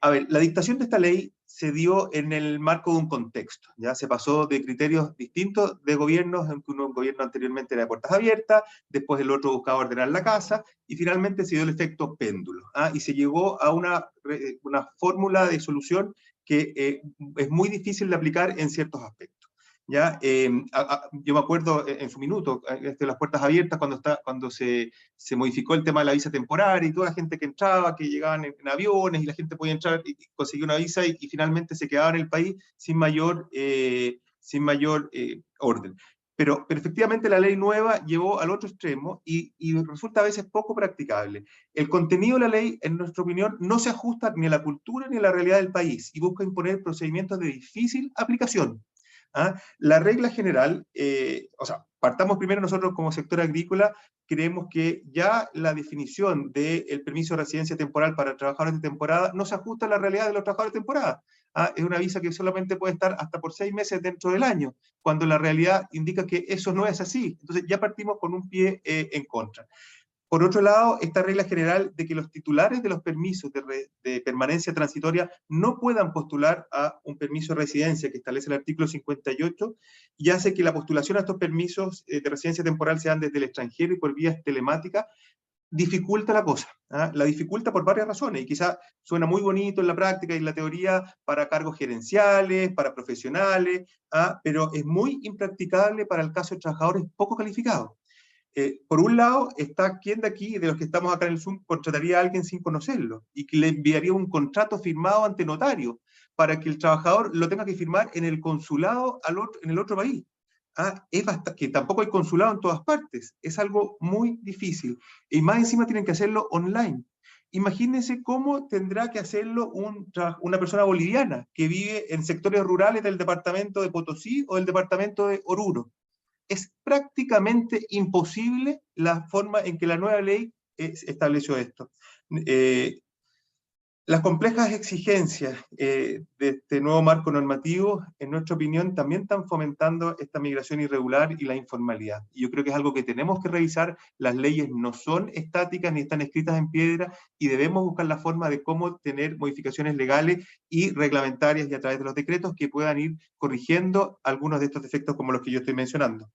A ver, la dictación de esta ley se dio en el marco de un contexto, ya se pasó de criterios distintos de gobiernos, en que un gobierno anteriormente era de puertas abiertas, después el otro buscaba ordenar la casa, y finalmente se dio el efecto péndulo, y se llegó a una fórmula de solución que es muy difícil de aplicar en ciertos aspectos. ¿Ya? Yo me acuerdo en su minuto, de las puertas abiertas, cuando se modificó el tema de la visa temporaria, y toda la gente que entraba, que llegaban en aviones, y la gente podía entrar y conseguir una visa, y finalmente se quedaba en el país sin mayor orden. Pero efectivamente la ley nueva llevó al otro extremo y resulta a veces poco practicable. El contenido de la ley, en nuestra opinión, no se ajusta ni a la cultura ni a la realidad del país, y busca imponer procedimientos de difícil aplicación. La regla general, o sea, partamos primero nosotros como sector agrícola, creemos que ya la definición del permiso de residencia temporal para trabajadores de temporada no se ajusta a la realidad de los trabajadores de temporada. Es una visa que solamente puede estar hasta por 6 meses dentro del año, cuando la realidad indica que eso no es así. Entonces ya partimos con un pie en contra. Por otro lado, esta regla general de que los titulares de los permisos de permanencia transitoria no puedan postular a un permiso de residencia que establece el artículo 58 y hace que la postulación a estos permisos de residencia temporal sean desde el extranjero y por vías telemáticas, dificulta la cosa. La dificulta por varias razones, y quizá suena muy bonito en la práctica y en la teoría para cargos gerenciales, para profesionales, pero es muy impracticable para el caso de trabajadores poco calificados. Por un lado, está quién de aquí, de los que estamos acá en el Zoom, contrataría a alguien sin conocerlo y que le enviaría un contrato firmado ante notario para que el trabajador lo tenga que firmar en el consulado en el otro país. Que tampoco hay consulado en todas partes. Es algo muy difícil. Y más encima tienen que hacerlo online. Imagínense cómo tendrá que hacerlo una persona boliviana que vive en sectores rurales del departamento de Potosí o del departamento de Oruro. Es prácticamente imposible la forma en que la nueva ley estableció esto. Las complejas exigencias de este nuevo marco normativo, en nuestra opinión, también están fomentando esta migración irregular y la informalidad. Y yo creo que es algo que tenemos que revisar. Las leyes no son estáticas ni están escritas en piedra y debemos buscar la forma de cómo tener modificaciones legales y reglamentarias y a través de los decretos que puedan ir corrigiendo algunos de estos defectos como los que yo estoy mencionando.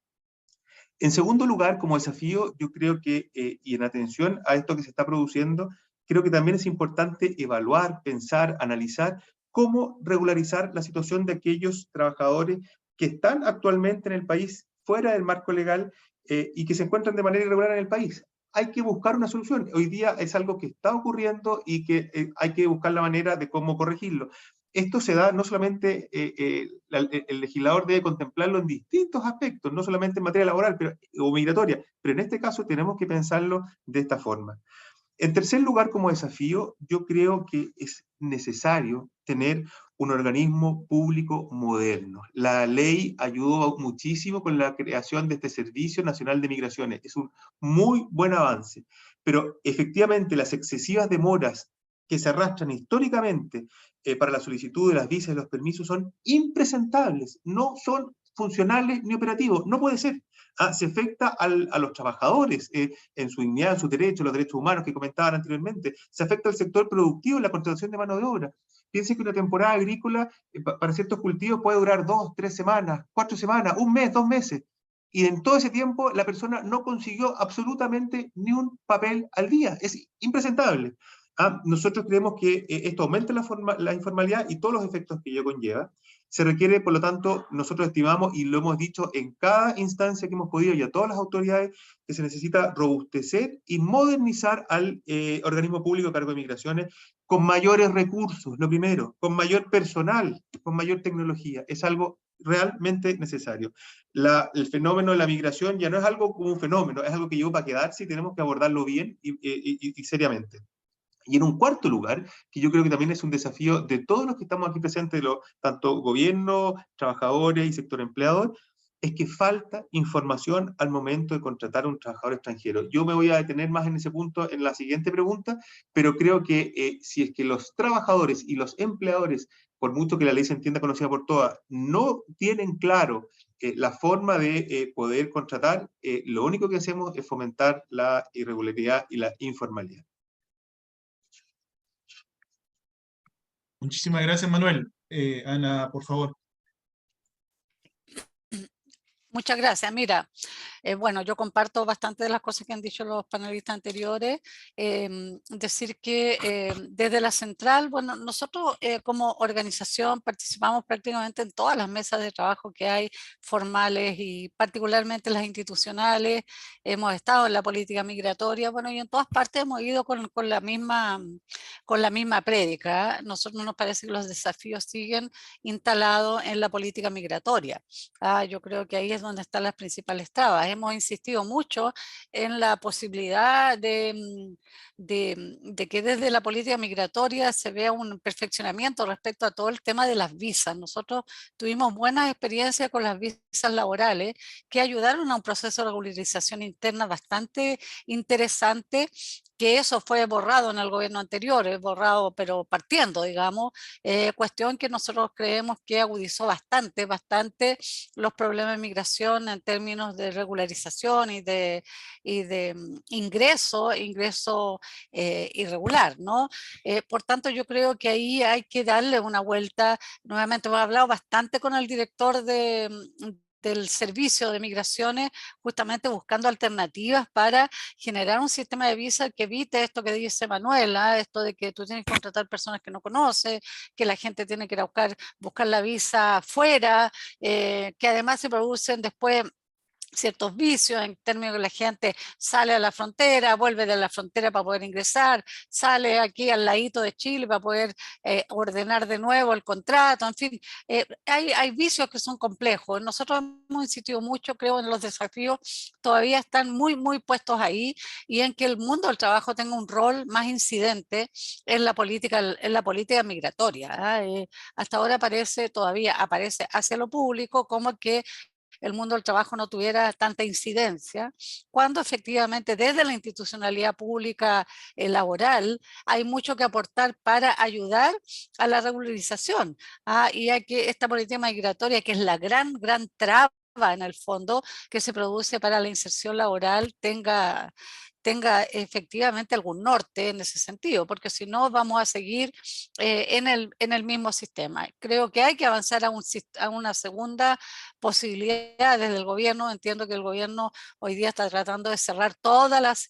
En segundo lugar, como desafío, yo creo que, y en atención a esto que se está produciendo, creo que también es importante evaluar, pensar, analizar cómo regularizar la situación de aquellos trabajadores que están actualmente en el país fuera del marco legal y que se encuentran de manera irregular en el país. Hay que buscar una solución. Hoy día es algo que está ocurriendo y que hay que buscar la manera de cómo corregirlo. Esto se da no solamente, el legislador debe contemplarlo en distintos aspectos, no solamente en materia laboral o migratoria, pero en este caso tenemos que pensarlo de esta forma. En tercer lugar, como desafío, yo creo que es necesario tener un organismo público moderno. La ley ayudó muchísimo con la creación de este Servicio Nacional de Migraciones. Es un muy buen avance, pero efectivamente las excesivas demoras que se arrastran históricamente para la solicitud de las visas y los permisos son impresentables, no son funcionales ni operativos, no puede ser. Se afecta a los trabajadores en su dignidad, en sus derechos, los derechos humanos que comentaban anteriormente, se afecta al sector productivo en la contratación de mano de obra. Piense que una temporada agrícola para ciertos cultivos puede durar 2, 3 semanas, 4 semanas, un mes, 2 meses, y en todo ese tiempo la persona no consiguió absolutamente ni un papel al día, es impresentable. Nosotros creemos que esto aumenta la informalidad y todos los efectos que ello conlleva. Se requiere, por lo tanto, nosotros estimamos, y lo hemos dicho en cada instancia que hemos podido y a todas las autoridades, que se necesita robustecer y modernizar al organismo público a cargo de migraciones con mayores recursos, lo primero, con mayor personal, con mayor tecnología. Es algo realmente necesario. El fenómeno de la migración ya no es algo como un fenómeno, es algo que llegó para quedarse y tenemos que abordarlo bien y seriamente. Y en un cuarto lugar, que yo creo que también es un desafío de todos los que estamos aquí presentes, tanto gobierno, trabajadores y sector empleador, es que falta información al momento de contratar a un trabajador extranjero. Yo me voy a detener más en ese punto en la siguiente pregunta, pero creo que si es que los trabajadores y los empleadores, por mucho que la ley se entienda conocida por todas, no tienen claro la forma de poder contratar, lo único que hacemos es fomentar la irregularidad y la informalidad. Muchísimas gracias, Manuel. Ana, por favor. Muchas gracias. Mira, bueno, yo comparto bastante de las cosas que han dicho los panelistas anteriores. Decir que desde la central, bueno, nosotros como organización participamos prácticamente en todas las mesas de trabajo que hay, formales y particularmente las institucionales. Hemos estado en la política migratoria, bueno, y en todas partes hemos ido con la misma prédica. Nosotros nos parece que los desafíos siguen instalados en la política migratoria. Yo creo que ahí es donde están las principales trabas. Hemos insistido mucho en la posibilidad de que desde la política migratoria se vea un perfeccionamiento respecto a todo el tema de las visas. Nosotros tuvimos buenas experiencias con las visas laborales que ayudaron a un proceso de regularización interna bastante interesante, que eso fue borrado en el gobierno anterior, borrado pero partiendo, digamos, cuestión que nosotros creemos que agudizó bastante los problemas de migración en términos de regularización y de ingreso irregular, ¿no? Por tanto, yo creo que ahí hay que darle una vuelta. Nuevamente hemos hablado bastante con el director del Servicio de Migraciones, justamente buscando alternativas para generar un sistema de visa que evite esto que dice Manuela, esto de que tú tienes que contratar personas que no conoces, que la gente tiene que ir a buscar la visa fuera, que además se producen después ciertos vicios en términos de que la gente sale a la frontera, vuelve de la frontera para poder ingresar, sale aquí al ladito de Chile para poder ordenar de nuevo el contrato, en fin, hay vicios que son complejos. Nosotros hemos insistido mucho, creo, en los desafíos, todavía están muy puestos ahí, y en que el mundo del trabajo tenga un rol más incidente en la política migratoria. Hasta ahora todavía aparece hacia lo público como que el mundo del trabajo no tuviera tanta incidencia, cuando efectivamente desde la institucionalidad pública laboral hay mucho que aportar para ayudar a la regularización. Y a que esta política migratoria, que es la gran traba en el fondo que se produce para la inserción laboral, tenga efectivamente algún norte en ese sentido, porque si no vamos a seguir en el mismo sistema. Creo que hay que avanzar a una segunda posibilidad desde el gobierno. Entiendo que el gobierno hoy día está tratando de cerrar todas las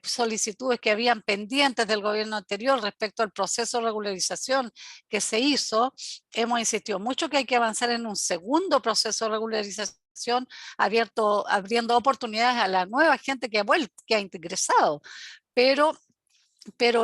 solicitudes que habían pendientes del gobierno anterior respecto al proceso de regularización que se hizo. Hemos insistido mucho que hay que avanzar en un segundo proceso de regularización, abriendo oportunidades a la nueva gente que ha vuelto, que ha ingresado, pero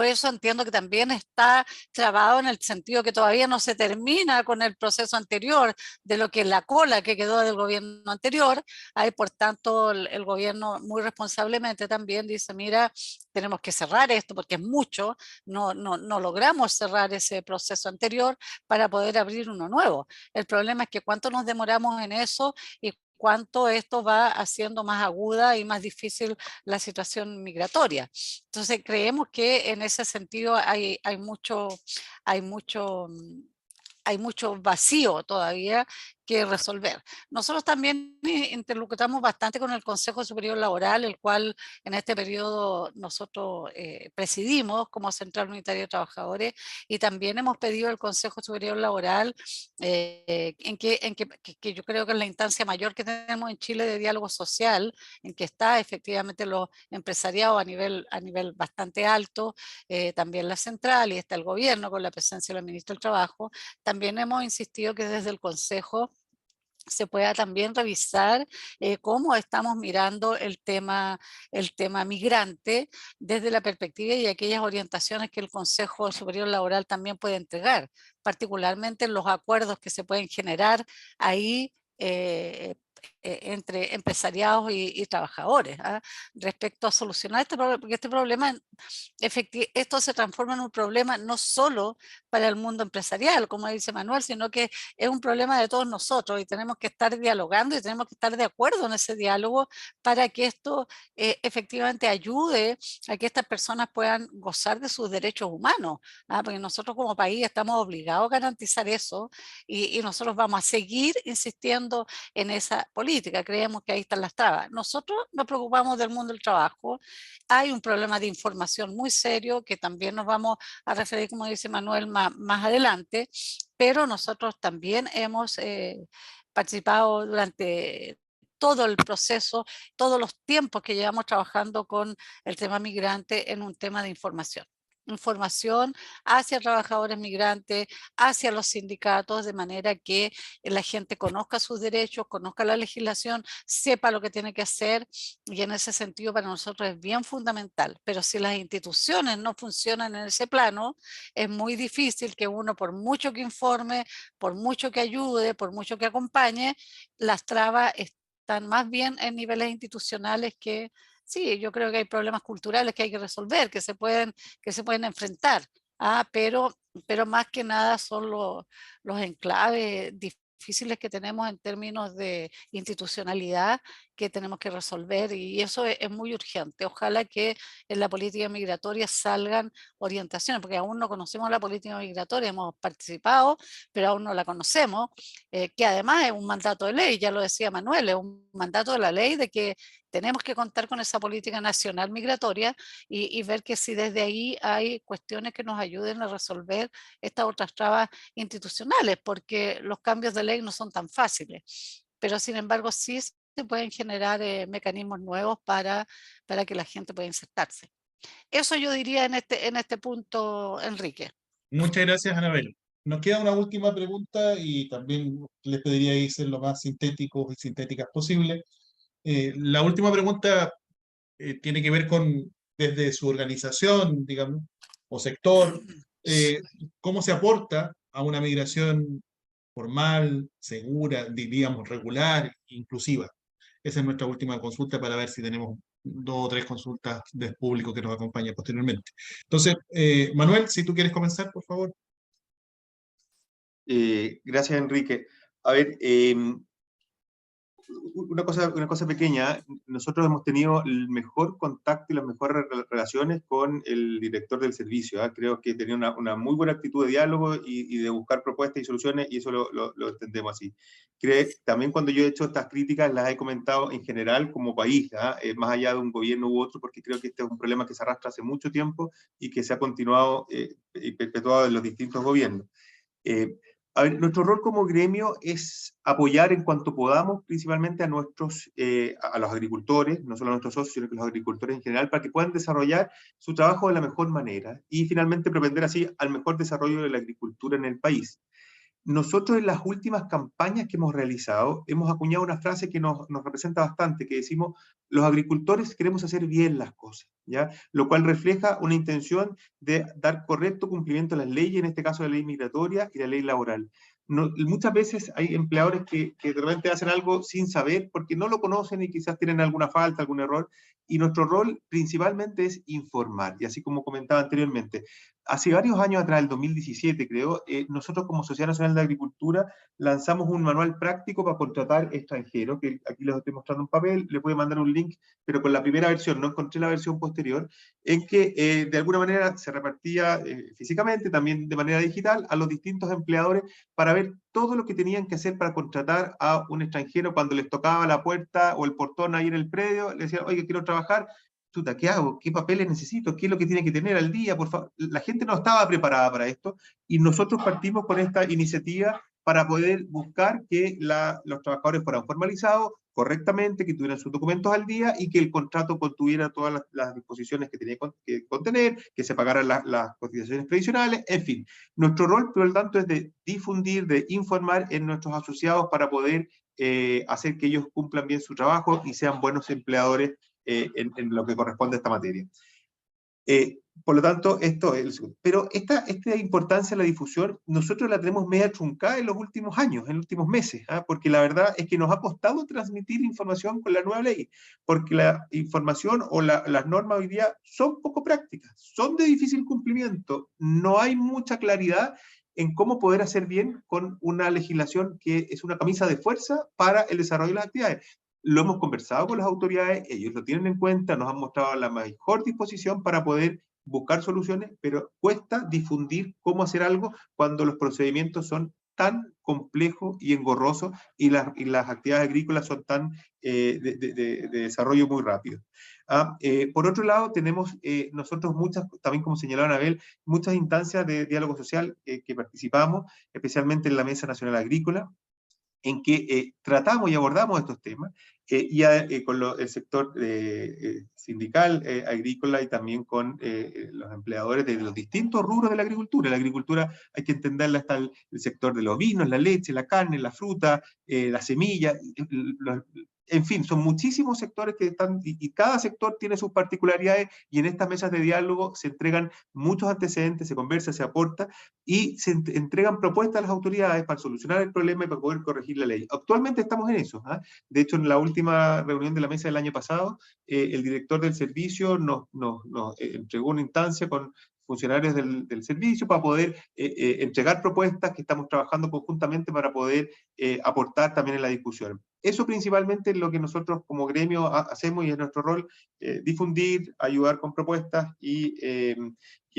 eso entiendo que también está trabado en el sentido que todavía no se termina con el proceso anterior de lo que es la cola que quedó del gobierno anterior. Ahí, por tanto, el gobierno muy responsablemente también dice, mira, tenemos que cerrar esto porque es mucho, no logramos cerrar ese proceso anterior para poder abrir uno nuevo. El problema es que cuánto nos demoramos en eso y cuánto esto va haciendo más aguda y más difícil la situación migratoria. Entonces creemos que en ese sentido hay mucho vacío todavía que resolver. Nosotros también interlocutamos bastante con el Consejo Superior Laboral, el cual en este periodo nosotros presidimos como Central Unitaria de Trabajadores, y también hemos pedido al Consejo Superior Laboral, que yo creo que es la instancia mayor que tenemos en Chile de diálogo social, en que está efectivamente los empresariados a nivel bastante alto, también la central, y está el gobierno con la presencia del ministro del Trabajo. También hemos insistido que desde el Consejo se pueda también revisar cómo estamos mirando el tema migrante desde la perspectiva y aquellas orientaciones que el Consejo Superior Laboral también puede entregar, particularmente en los acuerdos que se pueden generar ahí entre empresariados y trabajadores, respecto a solucionar este problema, porque este problema, esto se transforma en un problema no solo para el mundo empresarial, como dice Manuel, sino que es un problema de todos nosotros, y tenemos que estar dialogando y tenemos que estar de acuerdo en ese diálogo para que esto efectivamente ayude a que estas personas puedan gozar de sus derechos humanos, porque nosotros como país estamos obligados a garantizar eso, y nosotros vamos a seguir insistiendo en esa política. Creemos que ahí están las trabas. Nosotros nos preocupamos del mundo del trabajo. Hay un problema de información muy serio que también nos vamos a referir, como dice Manuel, más adelante, pero nosotros también hemos participado durante todo el proceso, todos los tiempos que llevamos trabajando con el tema migrante en un tema de información hacia trabajadores migrantes, hacia los sindicatos, de manera que la gente conozca sus derechos, conozca la legislación, sepa lo que tiene que hacer, y en ese sentido para nosotros es bien fundamental. Pero si las instituciones no funcionan en ese plano, es muy difícil que uno, por mucho que informe, por mucho que ayude, por mucho que acompañe, las trabas están más bien en niveles institucionales que, sí, yo creo que hay problemas culturales que hay que resolver, que se pueden enfrentar, pero más que nada son los enclaves difíciles que tenemos en términos de institucionalidad que tenemos que resolver, y eso es muy urgente. Ojalá que en la política migratoria salgan orientaciones, porque aún no conocemos la política migratoria, hemos participado, pero aún no la conocemos, que además es un mandato de ley, ya lo decía Manuel, es un mandato de la ley de que tenemos que contar con esa política nacional migratoria y ver que si desde ahí hay cuestiones que nos ayuden a resolver estas otras trabas institucionales, porque los cambios de ley no son tan fáciles, pero sin embargo sí se pueden generar mecanismos nuevos para que la gente pueda insertarse. Eso yo diría en este punto, Enrique. Muchas gracias, Anabel. Nos queda una última pregunta y también les pediría ir ser lo más sintéticos y sintéticas posible. La última pregunta tiene que ver con, desde su organización, digamos, o sector, cómo se aporta a una migración formal, segura, diríamos, regular, inclusiva. Esa es nuestra última consulta para ver si tenemos 2 o 3 consultas del público que nos acompaña posteriormente. Entonces, Manuel, si tú quieres comenzar, por favor. Gracias, Enrique. A ver, una cosa pequeña, nosotros hemos tenido el mejor contacto y las mejores relaciones con el director del servicio. Creo que tenía una muy buena actitud de diálogo y de buscar propuestas y soluciones, y eso lo entendemos así. También cuando yo he hecho estas críticas las he comentado en general como país, más allá de un gobierno u otro, porque creo que este es un problema que se arrastra hace mucho tiempo y que se ha continuado y perpetuado en los distintos gobiernos. A ver, nuestro rol como gremio es apoyar en cuanto podamos, principalmente a los agricultores, no solo a nuestros socios, sino que a los agricultores en general, para que puedan desarrollar su trabajo de la mejor manera y finalmente propender así al mejor desarrollo de la agricultura en el país. Nosotros en las últimas campañas que hemos realizado, hemos acuñado una frase que nos representa bastante, que decimos, los agricultores queremos hacer bien las cosas, ¿ya? Lo cual refleja una intención de dar correcto cumplimiento a las leyes, en este caso la ley migratoria y la ley laboral. Muchas veces hay empleadores que de repente hacen algo sin saber, porque no lo conocen y quizás tienen alguna falta, algún error, y nuestro rol principalmente es informar, y así como comentaba anteriormente, hace varios años atrás, el 2017 creo, nosotros como Sociedad Nacional de Agricultura lanzamos un manual práctico para contratar extranjeros, que aquí les estoy mostrando un papel, les voy a mandar un link, pero con la primera versión, no encontré la versión posterior, en que de alguna manera se repartía físicamente, también de manera digital, a los distintos empleadores para ver todo lo que tenían que hacer para contratar a un extranjero cuando les tocaba la puerta o el portón ahí en el predio, le decían, oye, quiero trabajar, chuta, ¿qué hago? ¿Qué papeles necesito? ¿Qué es lo que tiene que tener al día? Por favor. La gente no estaba preparada para esto y nosotros partimos con esta iniciativa para poder buscar que los trabajadores fueran formalizados correctamente, que tuvieran sus documentos al día y que el contrato contuviera todas las disposiciones que tenía que contener, que se pagaran las cotizaciones previsionales, en fin. Nuestro rol, por lo tanto, es de difundir, de informar en nuestros asociados para poder hacer que ellos cumplan bien su trabajo y sean buenos empleadores en lo que corresponde a esta materia. Por lo tanto, esto es el segundo. Pero esta importancia de la difusión, nosotros la tenemos media truncada en los últimos años, en los últimos meses, porque la verdad es que nos ha costado transmitir información con la nueva ley, porque la información o las normas hoy día son poco prácticas, son de difícil cumplimiento, no hay mucha claridad en cómo poder hacer bien con una legislación que es una camisa de fuerza para el desarrollo de las actividades. Lo hemos conversado con las autoridades, ellos lo tienen en cuenta, nos han mostrado la mejor disposición para poder buscar soluciones, pero cuesta difundir cómo hacer algo cuando los procedimientos son tan complejos y engorrosos y las actividades agrícolas son tan de desarrollo muy rápido. Por otro lado, tenemos nosotros también como señalaba Anabel, muchas instancias de diálogo social que participamos, especialmente en la Mesa Nacional Agrícola, en que tratamos y abordamos estos temas, con el sector sindical, agrícola y también con los empleadores de los distintos rubros de la agricultura. La agricultura hay que entenderla hasta el sector de los vinos, la leche, la carne, la fruta, la semilla, en fin, son muchísimos sectores que están, y cada sector tiene sus particularidades, y en estas mesas de diálogo se entregan muchos antecedentes, se conversa, se aporta, y se entregan propuestas a las autoridades para solucionar el problema y para poder corregir la ley. Actualmente estamos en eso. De hecho, en la última reunión de la mesa del año pasado, el director del servicio nos entregó una instancia con funcionarios del servicio para poder entregar propuestas que estamos trabajando conjuntamente para poder aportar también en la discusión. Eso principalmente es lo que nosotros como gremio hacemos, y es nuestro rol, difundir, ayudar con propuestas y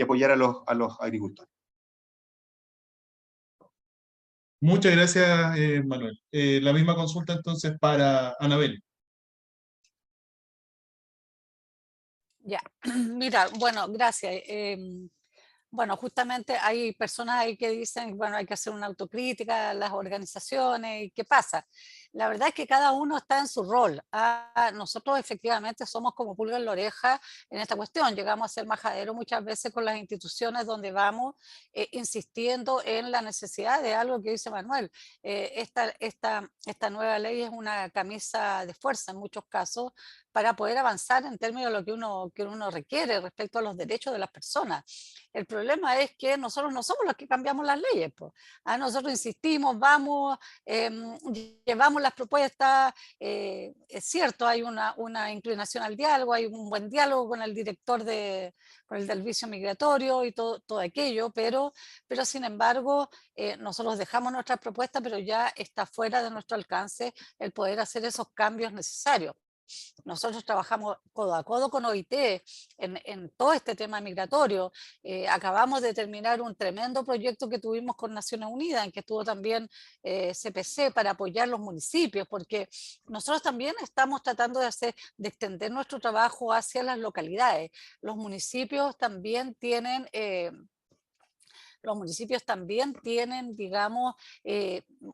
apoyar a los agricultores. Muchas gracias, Manuel. La misma consulta entonces para Anabel. Ya, mira, bueno, gracias. Bueno, justamente hay personas ahí que dicen, bueno, hay que hacer una autocrítica a las organizaciones, ¿y qué pasa? La verdad es que cada uno está en su rol. Nosotros efectivamente somos como pulga en la oreja en esta cuestión. Llegamos a ser majadero muchas veces con las instituciones donde vamos insistiendo en la necesidad de algo que dice Manuel. Esta nueva ley es una camisa de fuerza en muchos casos para poder avanzar en términos de lo que uno requiere respecto a los derechos de las personas. El problema es que nosotros no somos los que cambiamos las leyes. Pues. Nosotros insistimos, vamos, llevamos las propuestas, es cierto, hay una inclinación al diálogo, hay un buen diálogo con el director con el servicio migratorio y todo aquello, pero sin embargo, nosotros dejamos nuestras propuestas, pero ya está fuera de nuestro alcance el poder hacer esos cambios necesarios. Nosotros trabajamos codo a codo con OIT en todo este tema migratorio. Acabamos de terminar un tremendo proyecto que tuvimos con Naciones Unidas, en que estuvo también CPC para apoyar los municipios, porque nosotros también estamos tratando de extender nuestro trabajo hacia las localidades. Los municipios también tienen... digamos,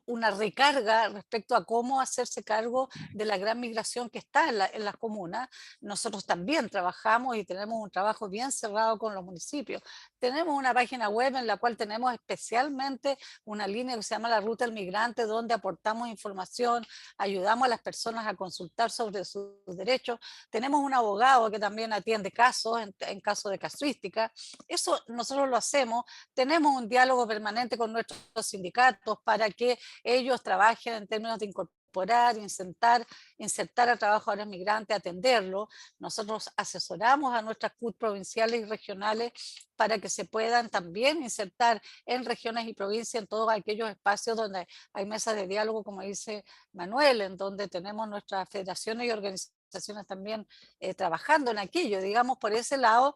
una recarga respecto a cómo hacerse cargo de la gran migración que está en las comunas. Nosotros también trabajamos y tenemos un trabajo bien cerrado con los municipios. Tenemos una página web en la cual tenemos especialmente una línea que se llama la Ruta del Migrante, donde aportamos información, ayudamos a las personas a consultar sobre sus derechos. Tenemos un abogado que también atiende casos, en caso de casuística. Eso nosotros lo hacemos. Tenemos un diálogo permanente con nuestros sindicatos para que ellos trabajen en términos de incorporar, insertar a trabajadores migrantes, atenderlo. Nosotros asesoramos a nuestras CUT provinciales y regionales para que se puedan también insertar en regiones y provincias, en todos aquellos espacios donde hay mesas de diálogo, como dice Manuel, en donde tenemos nuestras federaciones y organizaciones también trabajando en aquello. Digamos, por ese lado,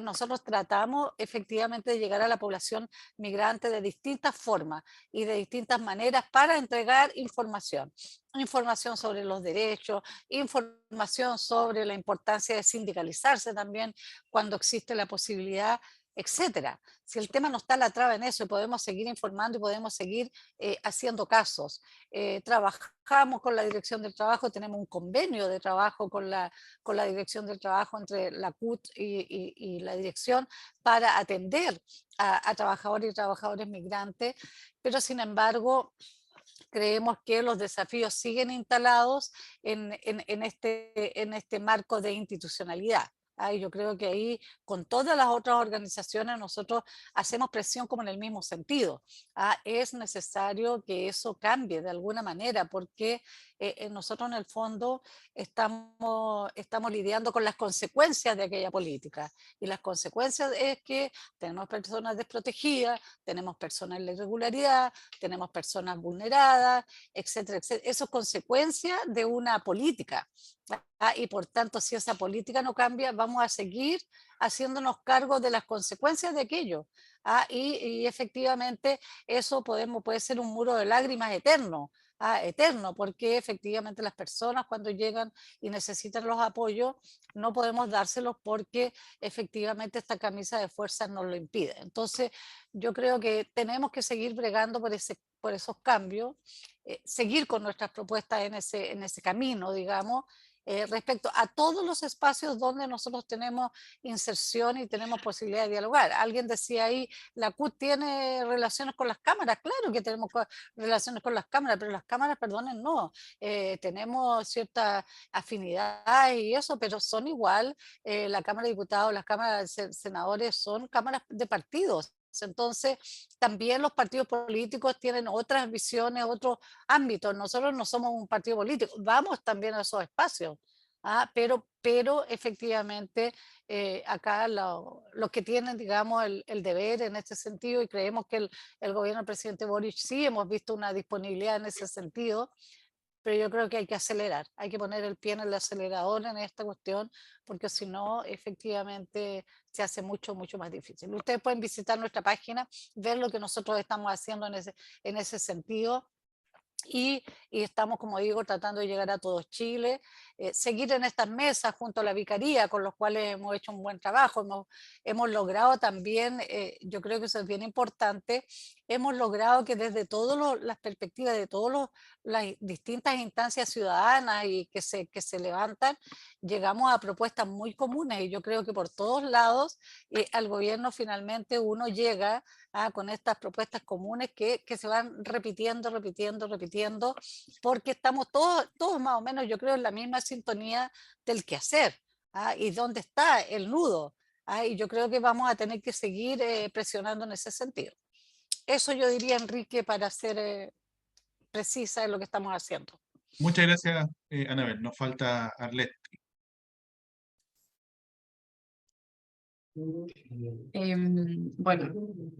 nosotros tratamos efectivamente de llegar a la población migrante de distintas formas y de distintas maneras para entregar información. Información sobre los derechos, información sobre la importancia de sindicalizarse también cuando existe la posibilidad, etcétera. Si el tema no está la traba en eso, y podemos seguir informando y podemos seguir haciendo casos. Trabajamos con la Dirección del Trabajo, tenemos un convenio de trabajo con la Dirección del Trabajo entre la CUT y la dirección para atender a trabajadores y trabajadores migrantes, pero sin embargo creemos que los desafíos siguen instalados en este marco de institucionalidad. Y yo creo que ahí con todas las otras organizaciones nosotros hacemos presión como en el mismo sentido. Es necesario que eso cambie de alguna manera porque nosotros en el fondo estamos lidiando con las consecuencias de aquella política, y las consecuencias es que tenemos personas desprotegidas, tenemos personas en la irregularidad, tenemos personas vulneradas, etcétera, etcétera. Eso es consecuencia de una política. Y por tanto, si esa política no cambia, vamos a seguir haciéndonos cargo de las consecuencias de aquello. Y efectivamente eso puede ser un muro de lágrimas eterno. Eterno, porque efectivamente las personas cuando llegan y necesitan los apoyos no podemos dárselos porque efectivamente esta camisa de fuerza nos lo impide. Entonces yo creo que tenemos que seguir bregando por esos cambios, seguir con nuestras propuestas en ese camino, digamos, respecto a todos los espacios donde nosotros tenemos inserción y tenemos posibilidad de dialogar. Alguien decía ahí, la CUT tiene relaciones con las cámaras. Claro que tenemos relaciones con las cámaras, pero las cámaras, perdonen, no. Tenemos cierta afinidad y eso, pero son igual, la Cámara de Diputados, las cámaras de senadores son cámaras de partidos. Entonces, también los partidos políticos tienen otras visiones, otros ámbitos. Nosotros no somos un partido político, vamos también a esos espacios, pero efectivamente acá los que tienen, digamos, el deber en este sentido, y creemos que el gobierno del presidente Boric sí hemos visto una disponibilidad en ese sentido, pero yo creo que hay que acelerar, hay que poner el pie en el acelerador en esta cuestión, porque si no, efectivamente se hace mucho, mucho más difícil. Ustedes pueden visitar nuestra página, ver lo que nosotros estamos haciendo en ese sentido. Y estamos, como digo, tratando de llegar a todo Chile, seguir en estas mesas junto a la Vicaría, con los cuales hemos hecho un buen trabajo, hemos logrado también, yo creo que eso es bien importante, hemos logrado que desde todas las perspectivas de todas las distintas instancias ciudadanas y que se levantan, llegamos a propuestas muy comunes, y yo creo que por todos lados al gobierno finalmente uno llega con estas propuestas comunes que se van repitiendo, porque estamos todos más o menos, yo creo, en la misma sintonía del quehacer, y dónde está el nudo, y yo creo que vamos a tener que seguir presionando en ese sentido. Eso yo diría, Enrique, para ser precisa en lo que estamos haciendo. Muchas gracias, Anabel. Nos falta Arlet. Bueno,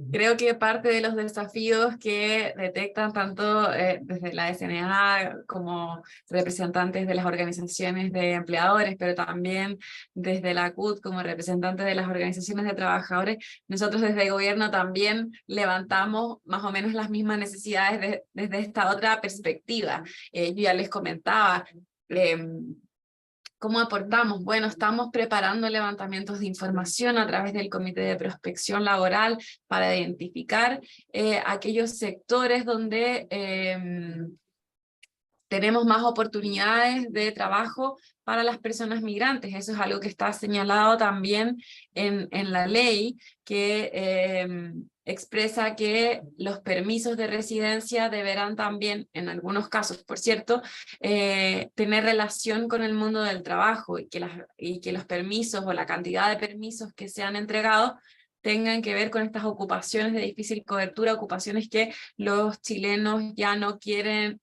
creo que parte de los desafíos que detectan tanto desde la SNA como representantes de las organizaciones de empleadores, pero también desde la CUT como representantes de las organizaciones de trabajadores, nosotros desde el gobierno también levantamos más o menos las mismas necesidades desde esta otra perspectiva. Yo ya les comentaba, ¿cómo aportamos? Bueno, estamos preparando levantamientos de información a través del Comité de Prospección Laboral para identificar aquellos sectores donde tenemos más oportunidades de trabajo para las personas migrantes. Eso es algo que está señalado también en la ley, que expresa que los permisos de residencia deberán también, en algunos casos, por cierto, tener relación con el mundo del trabajo, y que los permisos o la cantidad de permisos que sean entregados tengan que ver con estas ocupaciones de difícil cobertura, ocupaciones que los chilenos ya no quieren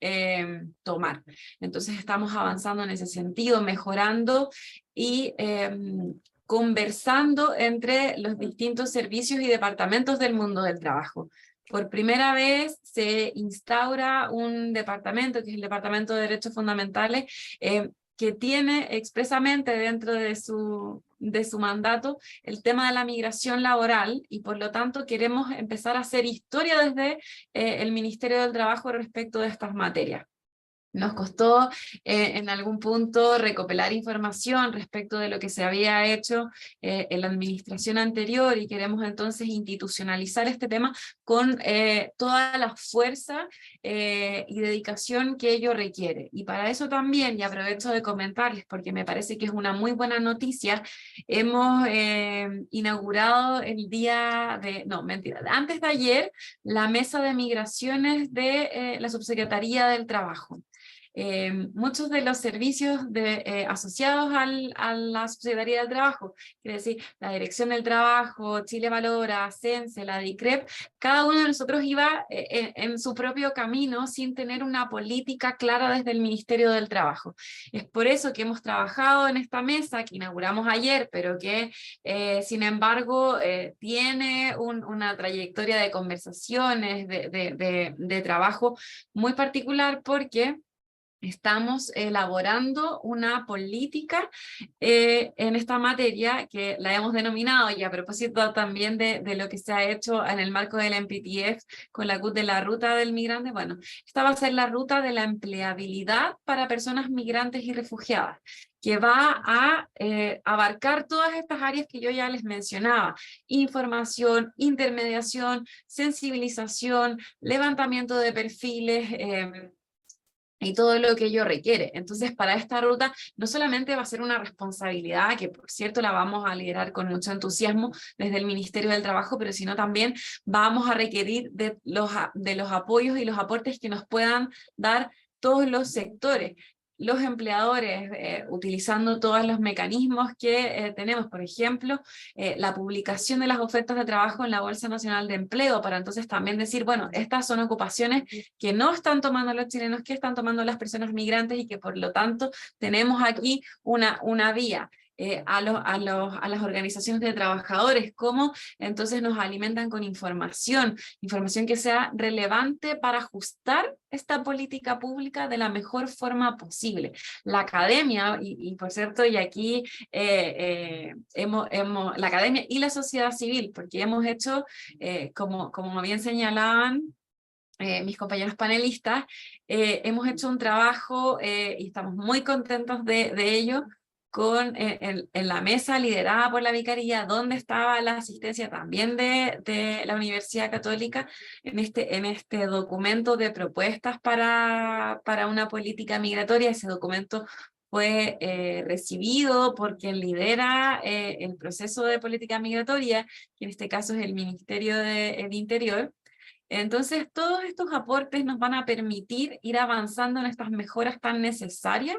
tomar. Entonces estamos avanzando en ese sentido, mejorando y conversando entre los distintos servicios y departamentos del mundo del trabajo. Por primera vez se instaura un departamento, que es el Departamento de Derechos Fundamentales, que tiene expresamente dentro de su mandato el tema de la migración laboral, y por lo tanto queremos empezar a hacer historia desde el Ministerio del Trabajo respecto de estas materias. Nos costó en algún punto recopilar información respecto de lo que se había hecho en la administración anterior, y queremos entonces institucionalizar este tema con toda la fuerza y dedicación que ello requiere. Y para eso también, y aprovecho de comentarles porque me parece que es una muy buena noticia, hemos inaugurado el día de, no, mentira, antes de ayer, la mesa de migraciones de la Subsecretaría del Trabajo. Muchos de los servicios asociados a la Subsecretaría del Trabajo, quiere decir, la Dirección del Trabajo, Chile Valora, CENSE, la DICREP, cada uno de nosotros iba en su propio camino sin tener una política clara desde el Ministerio del Trabajo. Es por eso que hemos trabajado en esta mesa que inauguramos ayer, pero que sin embargo tiene una trayectoria de conversaciones, de trabajo muy particular, porque estamos elaborando una política en esta materia que la hemos denominado, y a propósito también de lo que se ha hecho en el marco del MPTF con la CUT de la ruta del migrante. Bueno, esta va a ser la ruta de la empleabilidad para personas migrantes y refugiadas, que va a abarcar todas estas áreas que yo ya les mencionaba: información, intermediación, sensibilización, levantamiento de perfiles, y todo lo que ello requiere. Entonces, para esta ruta no solamente va a ser una responsabilidad, que por cierto la vamos a liderar con mucho entusiasmo desde el Ministerio del Trabajo, pero sino también vamos a requerir de los apoyos y los aportes que nos puedan dar todos los sectores, los empleadores, utilizando todos los mecanismos que tenemos, por ejemplo, la publicación de las ofertas de trabajo en la Bolsa Nacional de Empleo, para entonces también decir, bueno, estas son ocupaciones que no están tomando los chilenos, que están tomando las personas migrantes y que por lo tanto tenemos aquí una vía. A las organizaciones de trabajadores, cómo entonces nos alimentan con información que sea relevante para ajustar esta política pública de la mejor forma posible. La academia, y por cierto, y aquí la academia y la sociedad civil, porque hemos hecho, como bien señalaban, mis compañeros panelistas, hemos hecho un trabajo y estamos muy contentos de ello, en la mesa liderada por la Vicaría, donde estaba la asistencia también de la Universidad Católica, en este documento de propuestas para una política migratoria. Ese documento fue recibido por quien lidera el proceso de política migratoria, que en este caso es el Ministerio del Interior. Entonces, todos estos aportes nos van a permitir ir avanzando en estas mejoras tan necesarias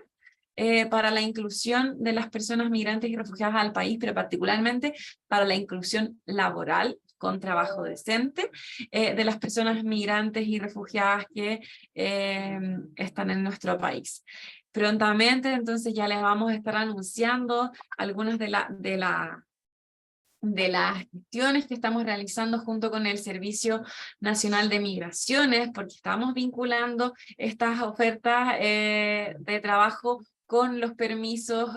para la inclusión de las personas migrantes y refugiadas al país, pero particularmente para la inclusión laboral con trabajo decente de las personas migrantes y refugiadas que están en nuestro país. Prontamente, entonces, ya les vamos a estar anunciando algunas de las gestiones que estamos realizando junto con el Servicio Nacional de Migraciones, porque estamos vinculando estas ofertas de trabajo con los permisos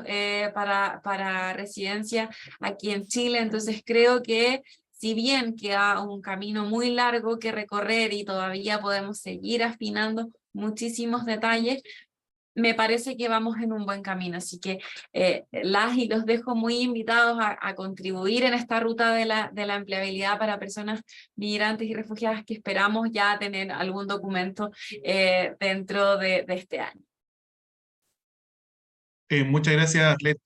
para residencia aquí en Chile. Entonces creo que si bien queda un camino muy largo que recorrer y todavía podemos seguir afinando muchísimos detalles, me parece que vamos en un buen camino, así que las y los dejo muy invitados a contribuir en esta ruta de la empleabilidad para personas migrantes y refugiadas, que esperamos ya tener algún documento dentro de este año. Muchas gracias, Arlet.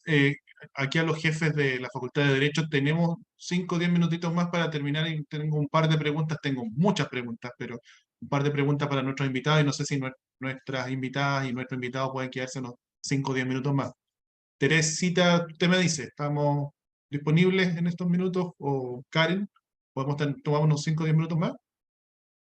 Aquí a los jefes de la Facultad de Derecho tenemos 5 o 10 minutitos más para terminar y tengo un par de preguntas, tengo muchas preguntas, pero un par de preguntas para nuestros invitados y no sé si nuestras invitadas y nuestros invitados pueden quedarse unos 5 o 10 minutos más. Teresita, usted me dice, ¿estamos disponibles en estos minutos? O Karen, ¿podemos tomar unos 5 o 10 minutos más?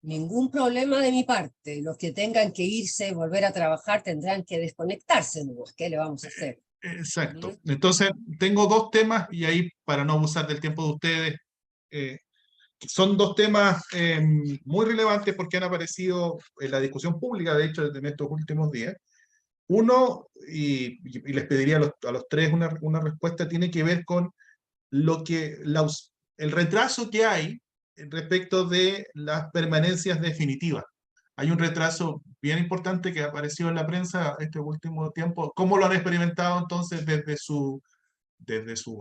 Ningún problema de mi parte. Los que tengan que irse y volver a trabajar tendrán que desconectarse, ¿no? ¿Qué le vamos a hacer? Exacto. Entonces, tengo 2 temas y ahí, para no abusar del tiempo de ustedes, son 2 temas muy relevantes porque han aparecido en la discusión pública, de hecho, en estos últimos días. Uno, y les pediría a los 3 una respuesta, tiene que ver con el retraso que hay respecto de las permanencias definitivas. Hay un retraso bien importante que apareció en la prensa este último tiempo. ¿Cómo lo han experimentado entonces desde su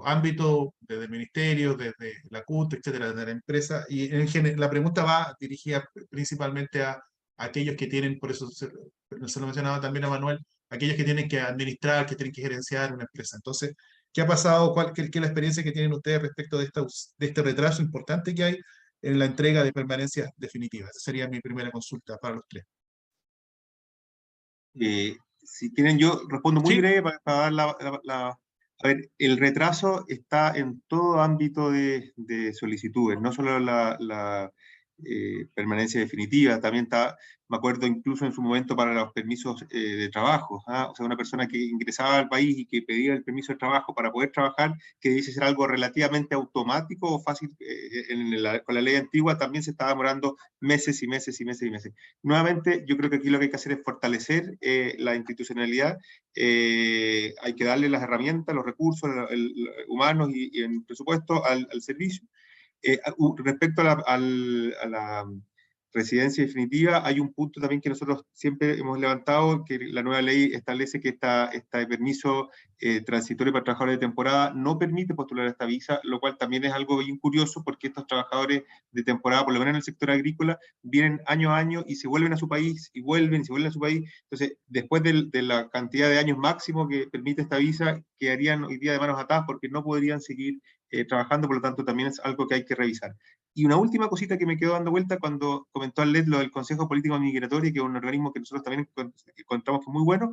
ámbito, desde el ministerio, desde la CUT, etcétera, desde la empresa? Y la pregunta va dirigida principalmente a aquellos que tienen, por eso se lo mencionaba también a Manuel, aquellos que tienen que administrar, que tienen que gerenciar una empresa. Entonces, ¿qué ha pasado? ¿Qué es la experiencia que tienen ustedes respecto de este retraso importante que hay en la entrega de permanencias definitivas? Esa sería mi primera consulta para los 3. Si quieren, yo respondo muy Sí. breve para dar a ver, el retraso está en todo ámbito de solicitudes, no solo la permanencia definitiva, también está, me acuerdo incluso en su momento para los permisos de trabajo, o sea, una persona que ingresaba al país y que pedía el permiso de trabajo para poder trabajar, que dice ser algo relativamente automático o fácil, con la ley antigua también se estaba demorando meses y meses y meses y meses. Nuevamente, yo creo que aquí lo que hay que hacer es fortalecer la institucionalidad, hay que darle las herramientas, los recursos humanos y en presupuesto al servicio. Respecto a residencia definitiva. Hay un punto también que nosotros siempre hemos levantado, que la nueva ley establece que este permiso transitorio para trabajadores de temporada no permite postular esta visa, lo cual también es algo bien curioso, porque estos trabajadores de temporada, por lo menos en el sector agrícola, vienen año a año y se vuelven a su país, y vuelven, y se vuelven a su país. Entonces, después de la cantidad de años máximo que permite esta visa, quedarían hoy día de manos atadas porque no podrían seguir trabajando, por lo tanto también es algo que hay que revisar. Y una última cosita que me quedó dando vuelta cuando comentó Arlet lo del Consejo Político Migratorio, que es un organismo que nosotros también encontramos que es muy bueno.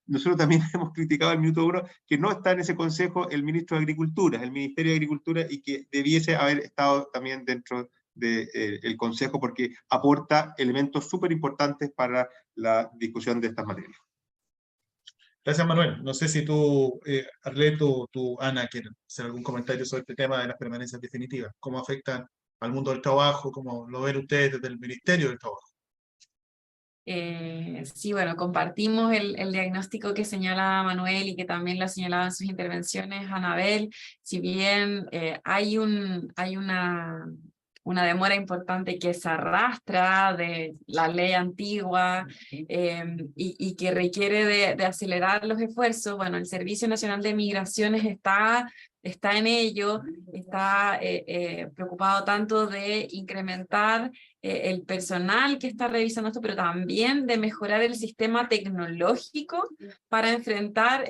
Nosotros también hemos criticado al minuto uno que no está en ese consejo el ministro de Agricultura, el Ministerio de Agricultura, y que debiese haber estado también dentro del consejo, porque aporta elementos súper importantes para la discusión de estas materias. Gracias, Manuel. No sé si tú, Arlet, tú, Ana, quieren hacer algún comentario sobre este tema de las permanencias definitivas. ¿Cómo afectan al mundo del trabajo? ¿Cómo lo ven ustedes desde el Ministerio del Trabajo? Sí, bueno, compartimos el diagnóstico que señala Manuel y que también lo ha señalado en sus intervenciones Anabel. Si bien hay una demora importante que se arrastra de la ley antigua y que requiere de acelerar los esfuerzos, bueno, el Servicio Nacional de Migraciones está en ello, está preocupado tanto de incrementar el personal que está revisando esto, pero también de mejorar el sistema tecnológico para enfrentar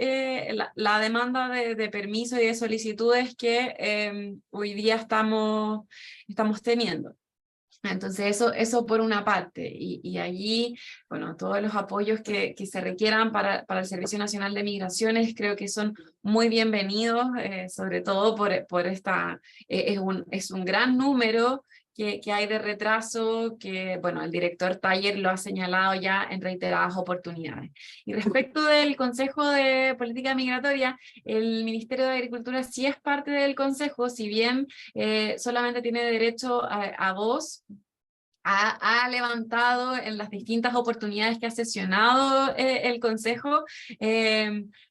la demanda de permisos y de solicitudes que hoy día estamos teniendo. Entonces eso por una parte, y allí, bueno, todos los apoyos que se requieran para el Servicio Nacional de Migraciones creo que son muy bienvenidos, sobre todo por esta, es un gran número que hay de retraso, que bueno, el director Taller lo ha señalado ya en reiteradas oportunidades. Y respecto del Consejo de Política Migratoria, el Ministerio de Agricultura sí es parte del Consejo, si bien solamente tiene derecho a dos. Ha levantado en las distintas oportunidades que ha sesionado el Consejo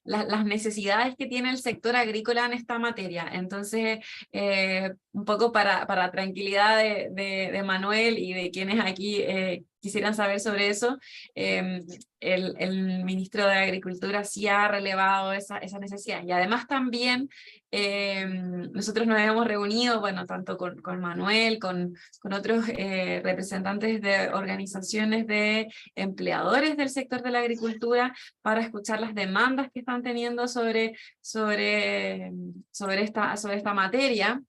las necesidades que tiene el sector agrícola en esta materia. Entonces, un poco para tranquilidad de Manuel y de quienes aquí quisieran saber sobre eso, el ministro de Agricultura sí ha relevado esa necesidad. Y además también nosotros nos hemos reunido, bueno, tanto con Manuel, con otros representantes de organizaciones de empleadores del sector de la agricultura para escuchar las demandas que están teniendo sobre esta materia.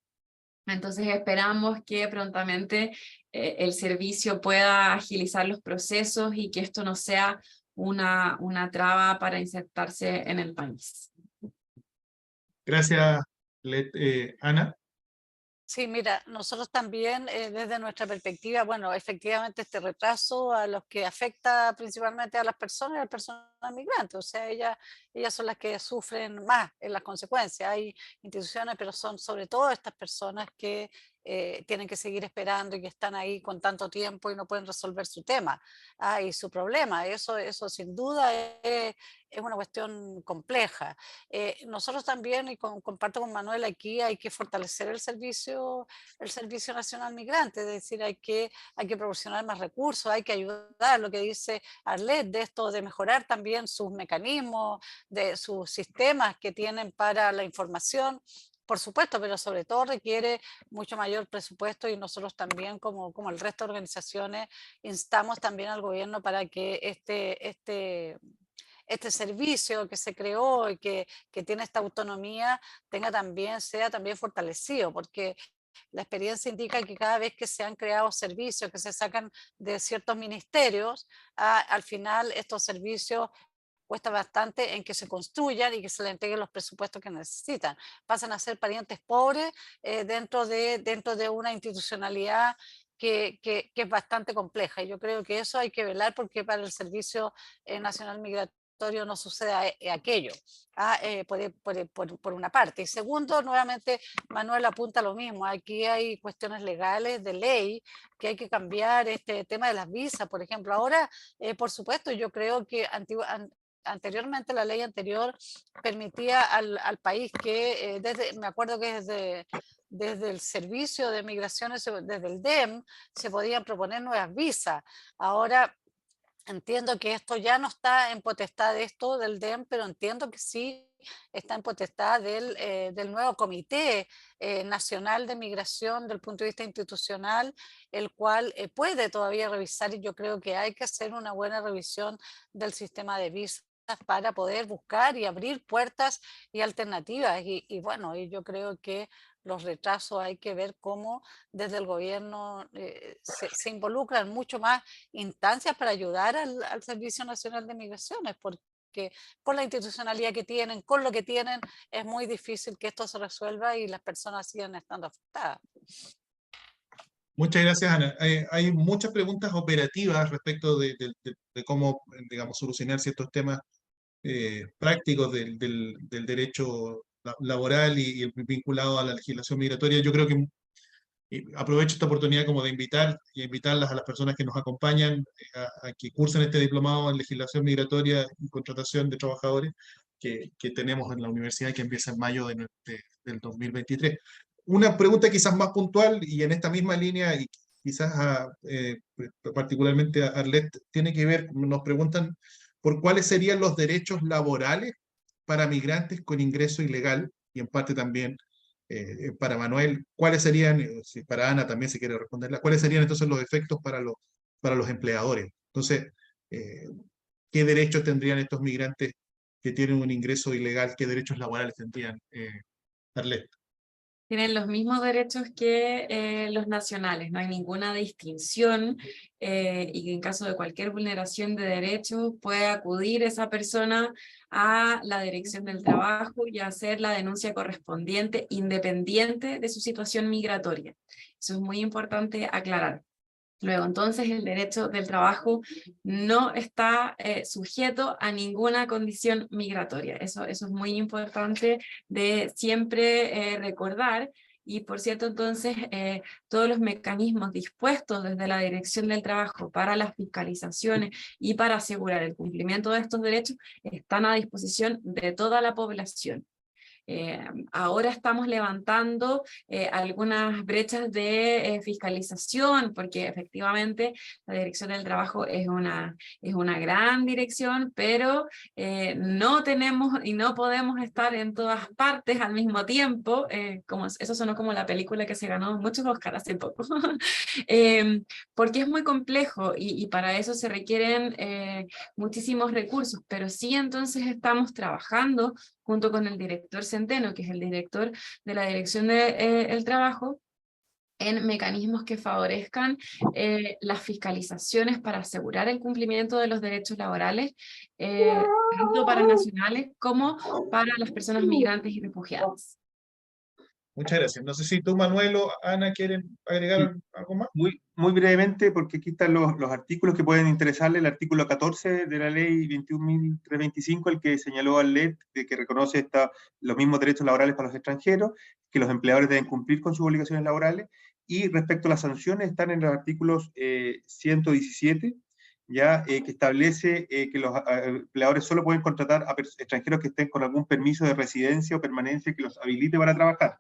Entonces esperamos que prontamente el servicio pueda agilizar los procesos y que esto no sea una traba para insertarse en el país. Gracias, Ana. Sí, mira, nosotros también desde nuestra perspectiva, bueno, efectivamente este retraso a los que afecta principalmente a las personas migrantes, o sea, ellas son las que sufren más en las consecuencias. Hay instituciones, pero son sobre todo estas personas que tienen que seguir esperando y que están ahí con tanto tiempo y no pueden resolver su tema y su problema. Eso sin duda es una cuestión compleja. Nosotros también, y comparto con Manuel, aquí hay que fortalecer el Servicio Nacional Migrante, es decir, hay que proporcionar más recursos, hay que ayudar, lo que dice Arlet, de esto de mejorar también sus mecanismos, de sus sistemas que tienen para la información. Por supuesto, pero sobre todo requiere mucho mayor presupuesto y nosotros también, como el resto de organizaciones, instamos también al gobierno para que este servicio que se creó y que tiene esta autonomía sea también fortalecido, porque la experiencia indica que cada vez que se han creado servicios que se sacan de ciertos ministerios, al final estos servicios cuesta bastante en que se construyan y que se le entreguen los presupuestos que necesitan. Pasan a ser parientes pobres dentro de una institucionalidad que es bastante compleja. Y yo creo que eso hay que velar, porque para el Servicio Nacional Migratorio no suceda aquello, por una parte. Y segundo, nuevamente Manuel apunta lo mismo, aquí hay cuestiones legales de ley que hay que cambiar, este tema de las visas, por ejemplo. Ahora, por supuesto, yo creo que anteriormente la ley anterior permitía al país que, me acuerdo que desde desde el Servicio de Migraciones, desde el DEM, se podían proponer nuevas visas. Ahora entiendo que esto ya no está en potestad de esto del DEM, pero entiendo que sí está en potestad del nuevo Comité Nacional de Migración del punto de vista institucional, el cual puede todavía revisar, y yo creo que hay que hacer una buena revisión del sistema de visas para poder buscar y abrir puertas y alternativas. Y bueno, y yo creo que los retrasos hay que ver cómo desde el gobierno se involucran mucho más instancias para ayudar al Servicio Nacional de Migraciones, porque con la institucionalidad que tienen, con lo que tienen, es muy difícil que esto se resuelva y las personas sigan estando afectadas. Muchas gracias, Ana. Hay muchas preguntas operativas respecto de cómo, digamos, solucionar ciertos temas prácticos del derecho laboral y el vinculado a la legislación migratoria. Yo creo que aprovecho esta oportunidad como de invitarlas a las personas que nos acompañan a que cursen este diplomado en legislación migratoria y contratación de trabajadores que tenemos en la universidad, que empieza en mayo del 2023. Una pregunta quizás más puntual y en esta misma línea, y quizás particularmente a Arlet, tiene que ver, nos preguntan por cuáles serían los derechos laborales para migrantes con ingreso ilegal, y en parte también para Manuel, ¿cuáles serían, si para Ana también se quiere responderla, cuáles serían entonces los efectos para los empleadores? Entonces, ¿qué derechos tendrían estos migrantes que tienen un ingreso ilegal? ¿Qué derechos laborales tendrían, Arlet? Tienen los mismos derechos que los nacionales, no hay ninguna distinción y en caso de cualquier vulneración de derechos puede acudir esa persona a la Dirección del Trabajo y hacer la denuncia correspondiente independiente de su situación migratoria. Eso es muy importante aclarar. Luego, entonces, el derecho del trabajo no está sujeto a ninguna condición migratoria. Eso es muy importante de siempre recordar. Y por cierto, entonces, todos los mecanismos dispuestos desde la Dirección del Trabajo para las fiscalizaciones y para asegurar el cumplimiento de estos derechos están a disposición de toda la población. Ahora estamos levantando algunas brechas de fiscalización, porque efectivamente la Dirección del Trabajo es una gran dirección, pero no tenemos y no podemos estar en todas partes al mismo tiempo, eso sonó como la película que se ganó muchos Oscars hace poco, porque es muy complejo y para eso se requieren muchísimos recursos, pero sí entonces estamos trabajando junto con el director Centeno, que es el director de la Dirección del Trabajo, en mecanismos que favorezcan las fiscalizaciones para asegurar el cumplimiento de los derechos laborales, tanto para nacionales como para las personas migrantes y refugiadas. Muchas gracias. No sé si tú, Manuel o Ana, quieren agregar algo más. Muy brevemente, porque aquí están los artículos que pueden interesarle. El artículo 14 de la ley 21.325, el que señaló al LED, de que reconoce los mismos derechos laborales para los extranjeros, que los empleadores deben cumplir con sus obligaciones laborales. Y respecto a las sanciones, están en los artículos 117, ya que establece que los empleadores solo pueden contratar a extranjeros que estén con algún permiso de residencia o permanencia que los habilite para trabajar,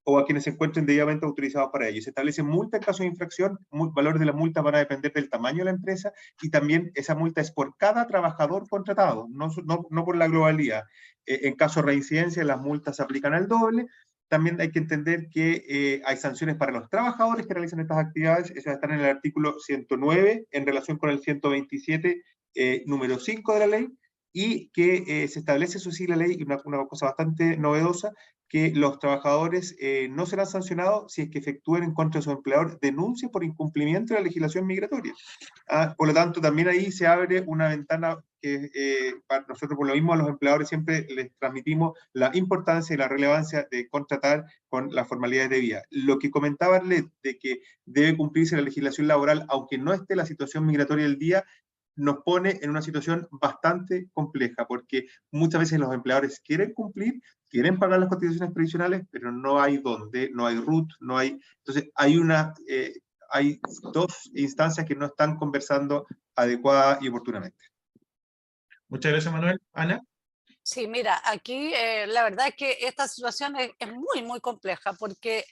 o a quienes se encuentren debidamente autorizados para ello. Se establece multa en caso de infracción, valores de la multa van a depender del tamaño de la empresa, y también esa multa es por cada trabajador contratado, no por la globalidad. En caso de reincidencia, las multas se aplican al doble. También hay que entender que hay sanciones para los trabajadores que realizan estas actividades, esas están en el artículo 109, en relación con el 127, número 5 de la ley, y que se establece, eso sí, la ley, una cosa bastante novedosa, que los trabajadores no serán sancionados si es que efectúen en contra de su empleador denuncia por incumplimiento de la legislación migratoria. Por lo tanto, también ahí se abre una ventana que para nosotros, por lo mismo, a los empleadores siempre les transmitimos la importancia y la relevancia de contratar con las formalidades debidas. Lo que comentaba Arlet, de que debe cumplirse la legislación laboral, aunque no esté la situación migratoria del día, nos pone en una situación bastante compleja, porque muchas veces los empleadores quieren cumplir, quieren pagar las cotizaciones previsionales, pero no hay dónde, no hay RUT, no hay... Entonces, hay dos instancias que no están conversando adecuada y oportunamente. Muchas gracias, Manuel. Ana. Sí, mira, aquí la verdad es que esta situación es muy, muy compleja porque,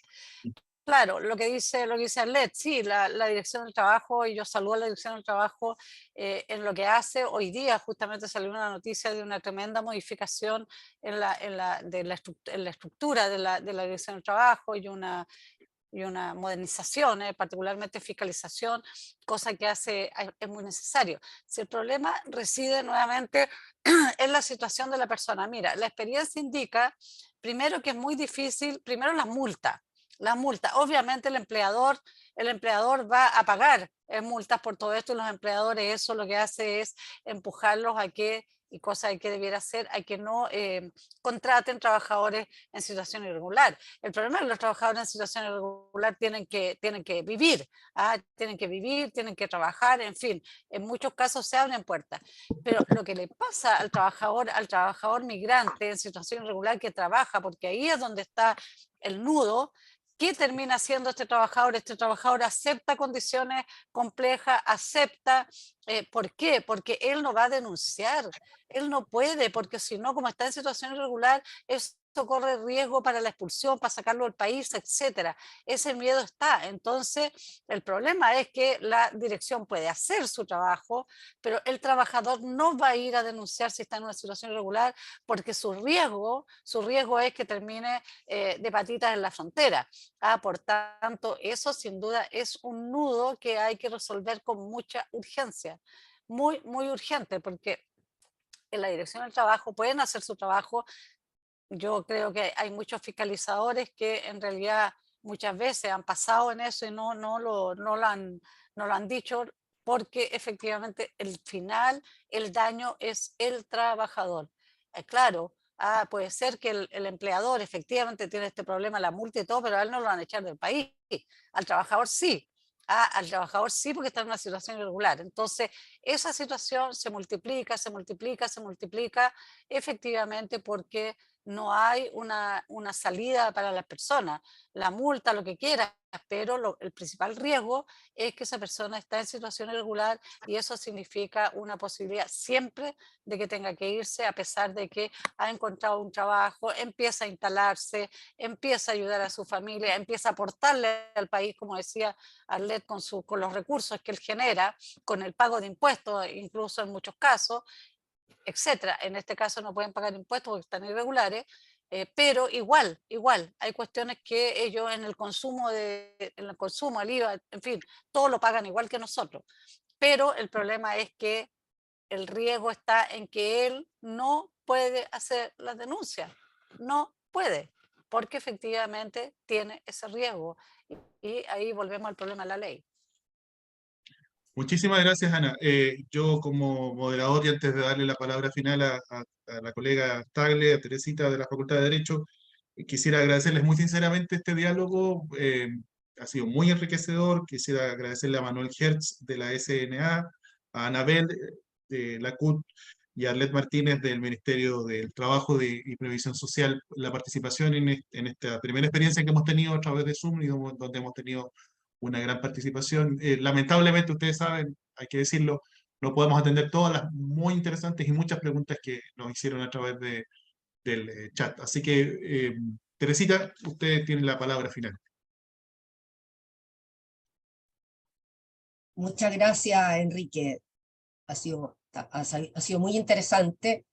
claro, lo que dice Arlet, sí, la Dirección del Trabajo, y yo saludo a la Dirección del Trabajo en lo que hace. Hoy día justamente salió una noticia de una tremenda modificación en la estructura de la Dirección del Trabajo y una modernización, particularmente fiscalización, cosa que es muy necesario. Si el problema reside nuevamente en la situación de la persona, mira, la experiencia indica, primero que es muy difícil, primero la multa. La multa, obviamente el empleador va a pagar multas por todo esto, y los empleadores eso lo que hace es empujarlos a que, y cosa que debiera hacer, a que no contraten trabajadores en situación irregular. El problema es que los trabajadores en situación irregular tienen que vivir, tienen que trabajar, en fin, en muchos casos se abren puertas. Pero lo que le pasa al trabajador migrante en situación irregular que trabaja, porque ahí es donde está el nudo. ¿Qué termina haciendo este trabajador? Este trabajador acepta condiciones complejas, acepta. ¿Por qué? Porque él no va a denunciar, él no puede, porque si no, como está en situación irregular, esto corre riesgo para la expulsión, para sacarlo del país, etcétera. Ese miedo está. Entonces, el problema es que la dirección puede hacer su trabajo, pero el trabajador no va a ir a denunciar si está en una situación irregular, porque su riesgo es que termine de patitas en la frontera. Por tanto, eso sin duda es un nudo que hay que resolver con mucha urgencia, muy, muy urgente, porque en la dirección del trabajo pueden hacer su trabajo. Yo creo que hay muchos fiscalizadores que en realidad muchas veces han pasado en eso y no lo han dicho, porque efectivamente el final, el daño es el trabajador. Claro, puede ser que el empleador efectivamente tiene este problema, la multa y todo, pero a él no lo van a echar del país. Al trabajador sí. Al trabajador sí, porque está en una situación irregular. Entonces, esa situación se multiplica, se multiplica, se multiplica efectivamente porque no hay una salida para las personas. La multa, lo que quieras, pero el principal riesgo es que esa persona está en situación irregular, y eso significa una posibilidad siempre de que tenga que irse, a pesar de que ha encontrado un trabajo, empieza a instalarse, empieza a ayudar a su familia, empieza a aportarle al país, como decía Arlet, con los recursos que él genera, con el pago de impuestos, incluso en muchos casos, etcétera. En este caso no pueden pagar impuestos porque están irregulares, pero igual, hay cuestiones que ellos en el consumo, el IVA, en fin, todo lo pagan igual que nosotros. Pero el problema es que el riesgo está en que él no puede hacer las denuncias, no puede, porque efectivamente tiene ese riesgo. Y ahí volvemos al problema de la ley. Muchísimas gracias, Ana. Yo como moderador, y antes de darle la palabra final a la colega Tagle, a Teresita de la Facultad de Derecho, quisiera agradecerles muy sinceramente este diálogo. Ha sido muy enriquecedor. Quisiera agradecerle a Manuel Hertz de la SNA, a Anabel de la CUT y a Arlet Martínez del Ministerio del Trabajo y Previsión Social la participación en esta primera experiencia que hemos tenido a través de Zoom, y donde hemos tenido una gran participación. Lamentablemente, ustedes saben, hay que decirlo, no podemos atender todas las muy interesantes y muchas preguntas que nos hicieron a través del chat. Así que, Teresita, usted tiene la palabra final. Muchas gracias, Enrique. Ha sido muy interesante,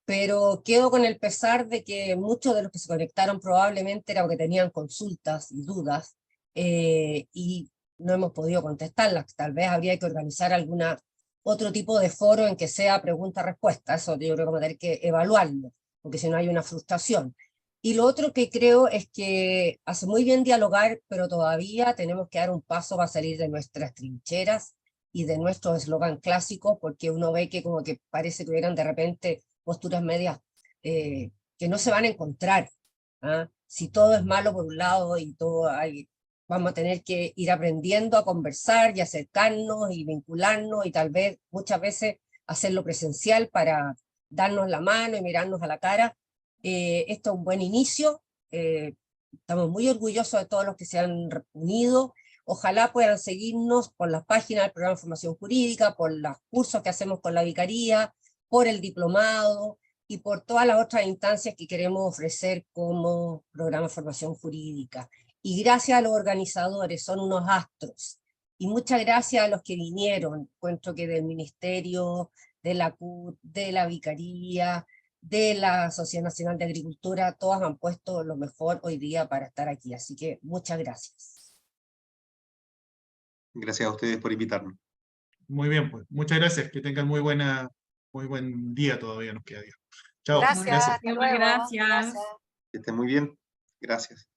pero quedo con el pesar de que muchos de los que se conectaron probablemente era porque tenían consultas y dudas, y no hemos podido contestarlas. Tal vez habría que organizar otro tipo de foro en que sea pregunta-respuesta. Eso yo creo que vamos a tener que evaluarlo, porque si no hay una frustración. Y lo otro que creo es que hace muy bien dialogar, pero todavía tenemos que dar un paso para salir de nuestras trincheras y de nuestros eslogan clásicos, porque uno ve que como que parece que hubieran de repente posturas medias que no se van a encontrar. Si todo es malo por un lado y vamos a tener que ir aprendiendo a conversar y acercarnos y vincularnos, y tal vez muchas veces hacerlo presencial para darnos la mano y mirarnos a la cara. Esto es un buen inicio. Estamos muy orgullosos de todos los que se han unido. Ojalá puedan seguirnos por las páginas del Programa de Formación Jurídica, por los cursos que hacemos con la Vicaría, por el diplomado, y por todas las otras instancias que queremos ofrecer como programa de formación jurídica. Y gracias a los organizadores, son unos astros. Y muchas gracias a los que vinieron, encuentro que del Ministerio, de la CUT, de la Vicaría, de la Sociedad Nacional de Agricultura, todas han puesto lo mejor hoy día para estar aquí. Así que muchas gracias. Gracias a ustedes por invitarnos. Muy bien, pues. Muchas gracias. Que tengan muy buen día todavía, nos queda día. Chao. Gracias, Gracias. hasta Muchísimas luego. gracias. Que estén muy bien. Gracias.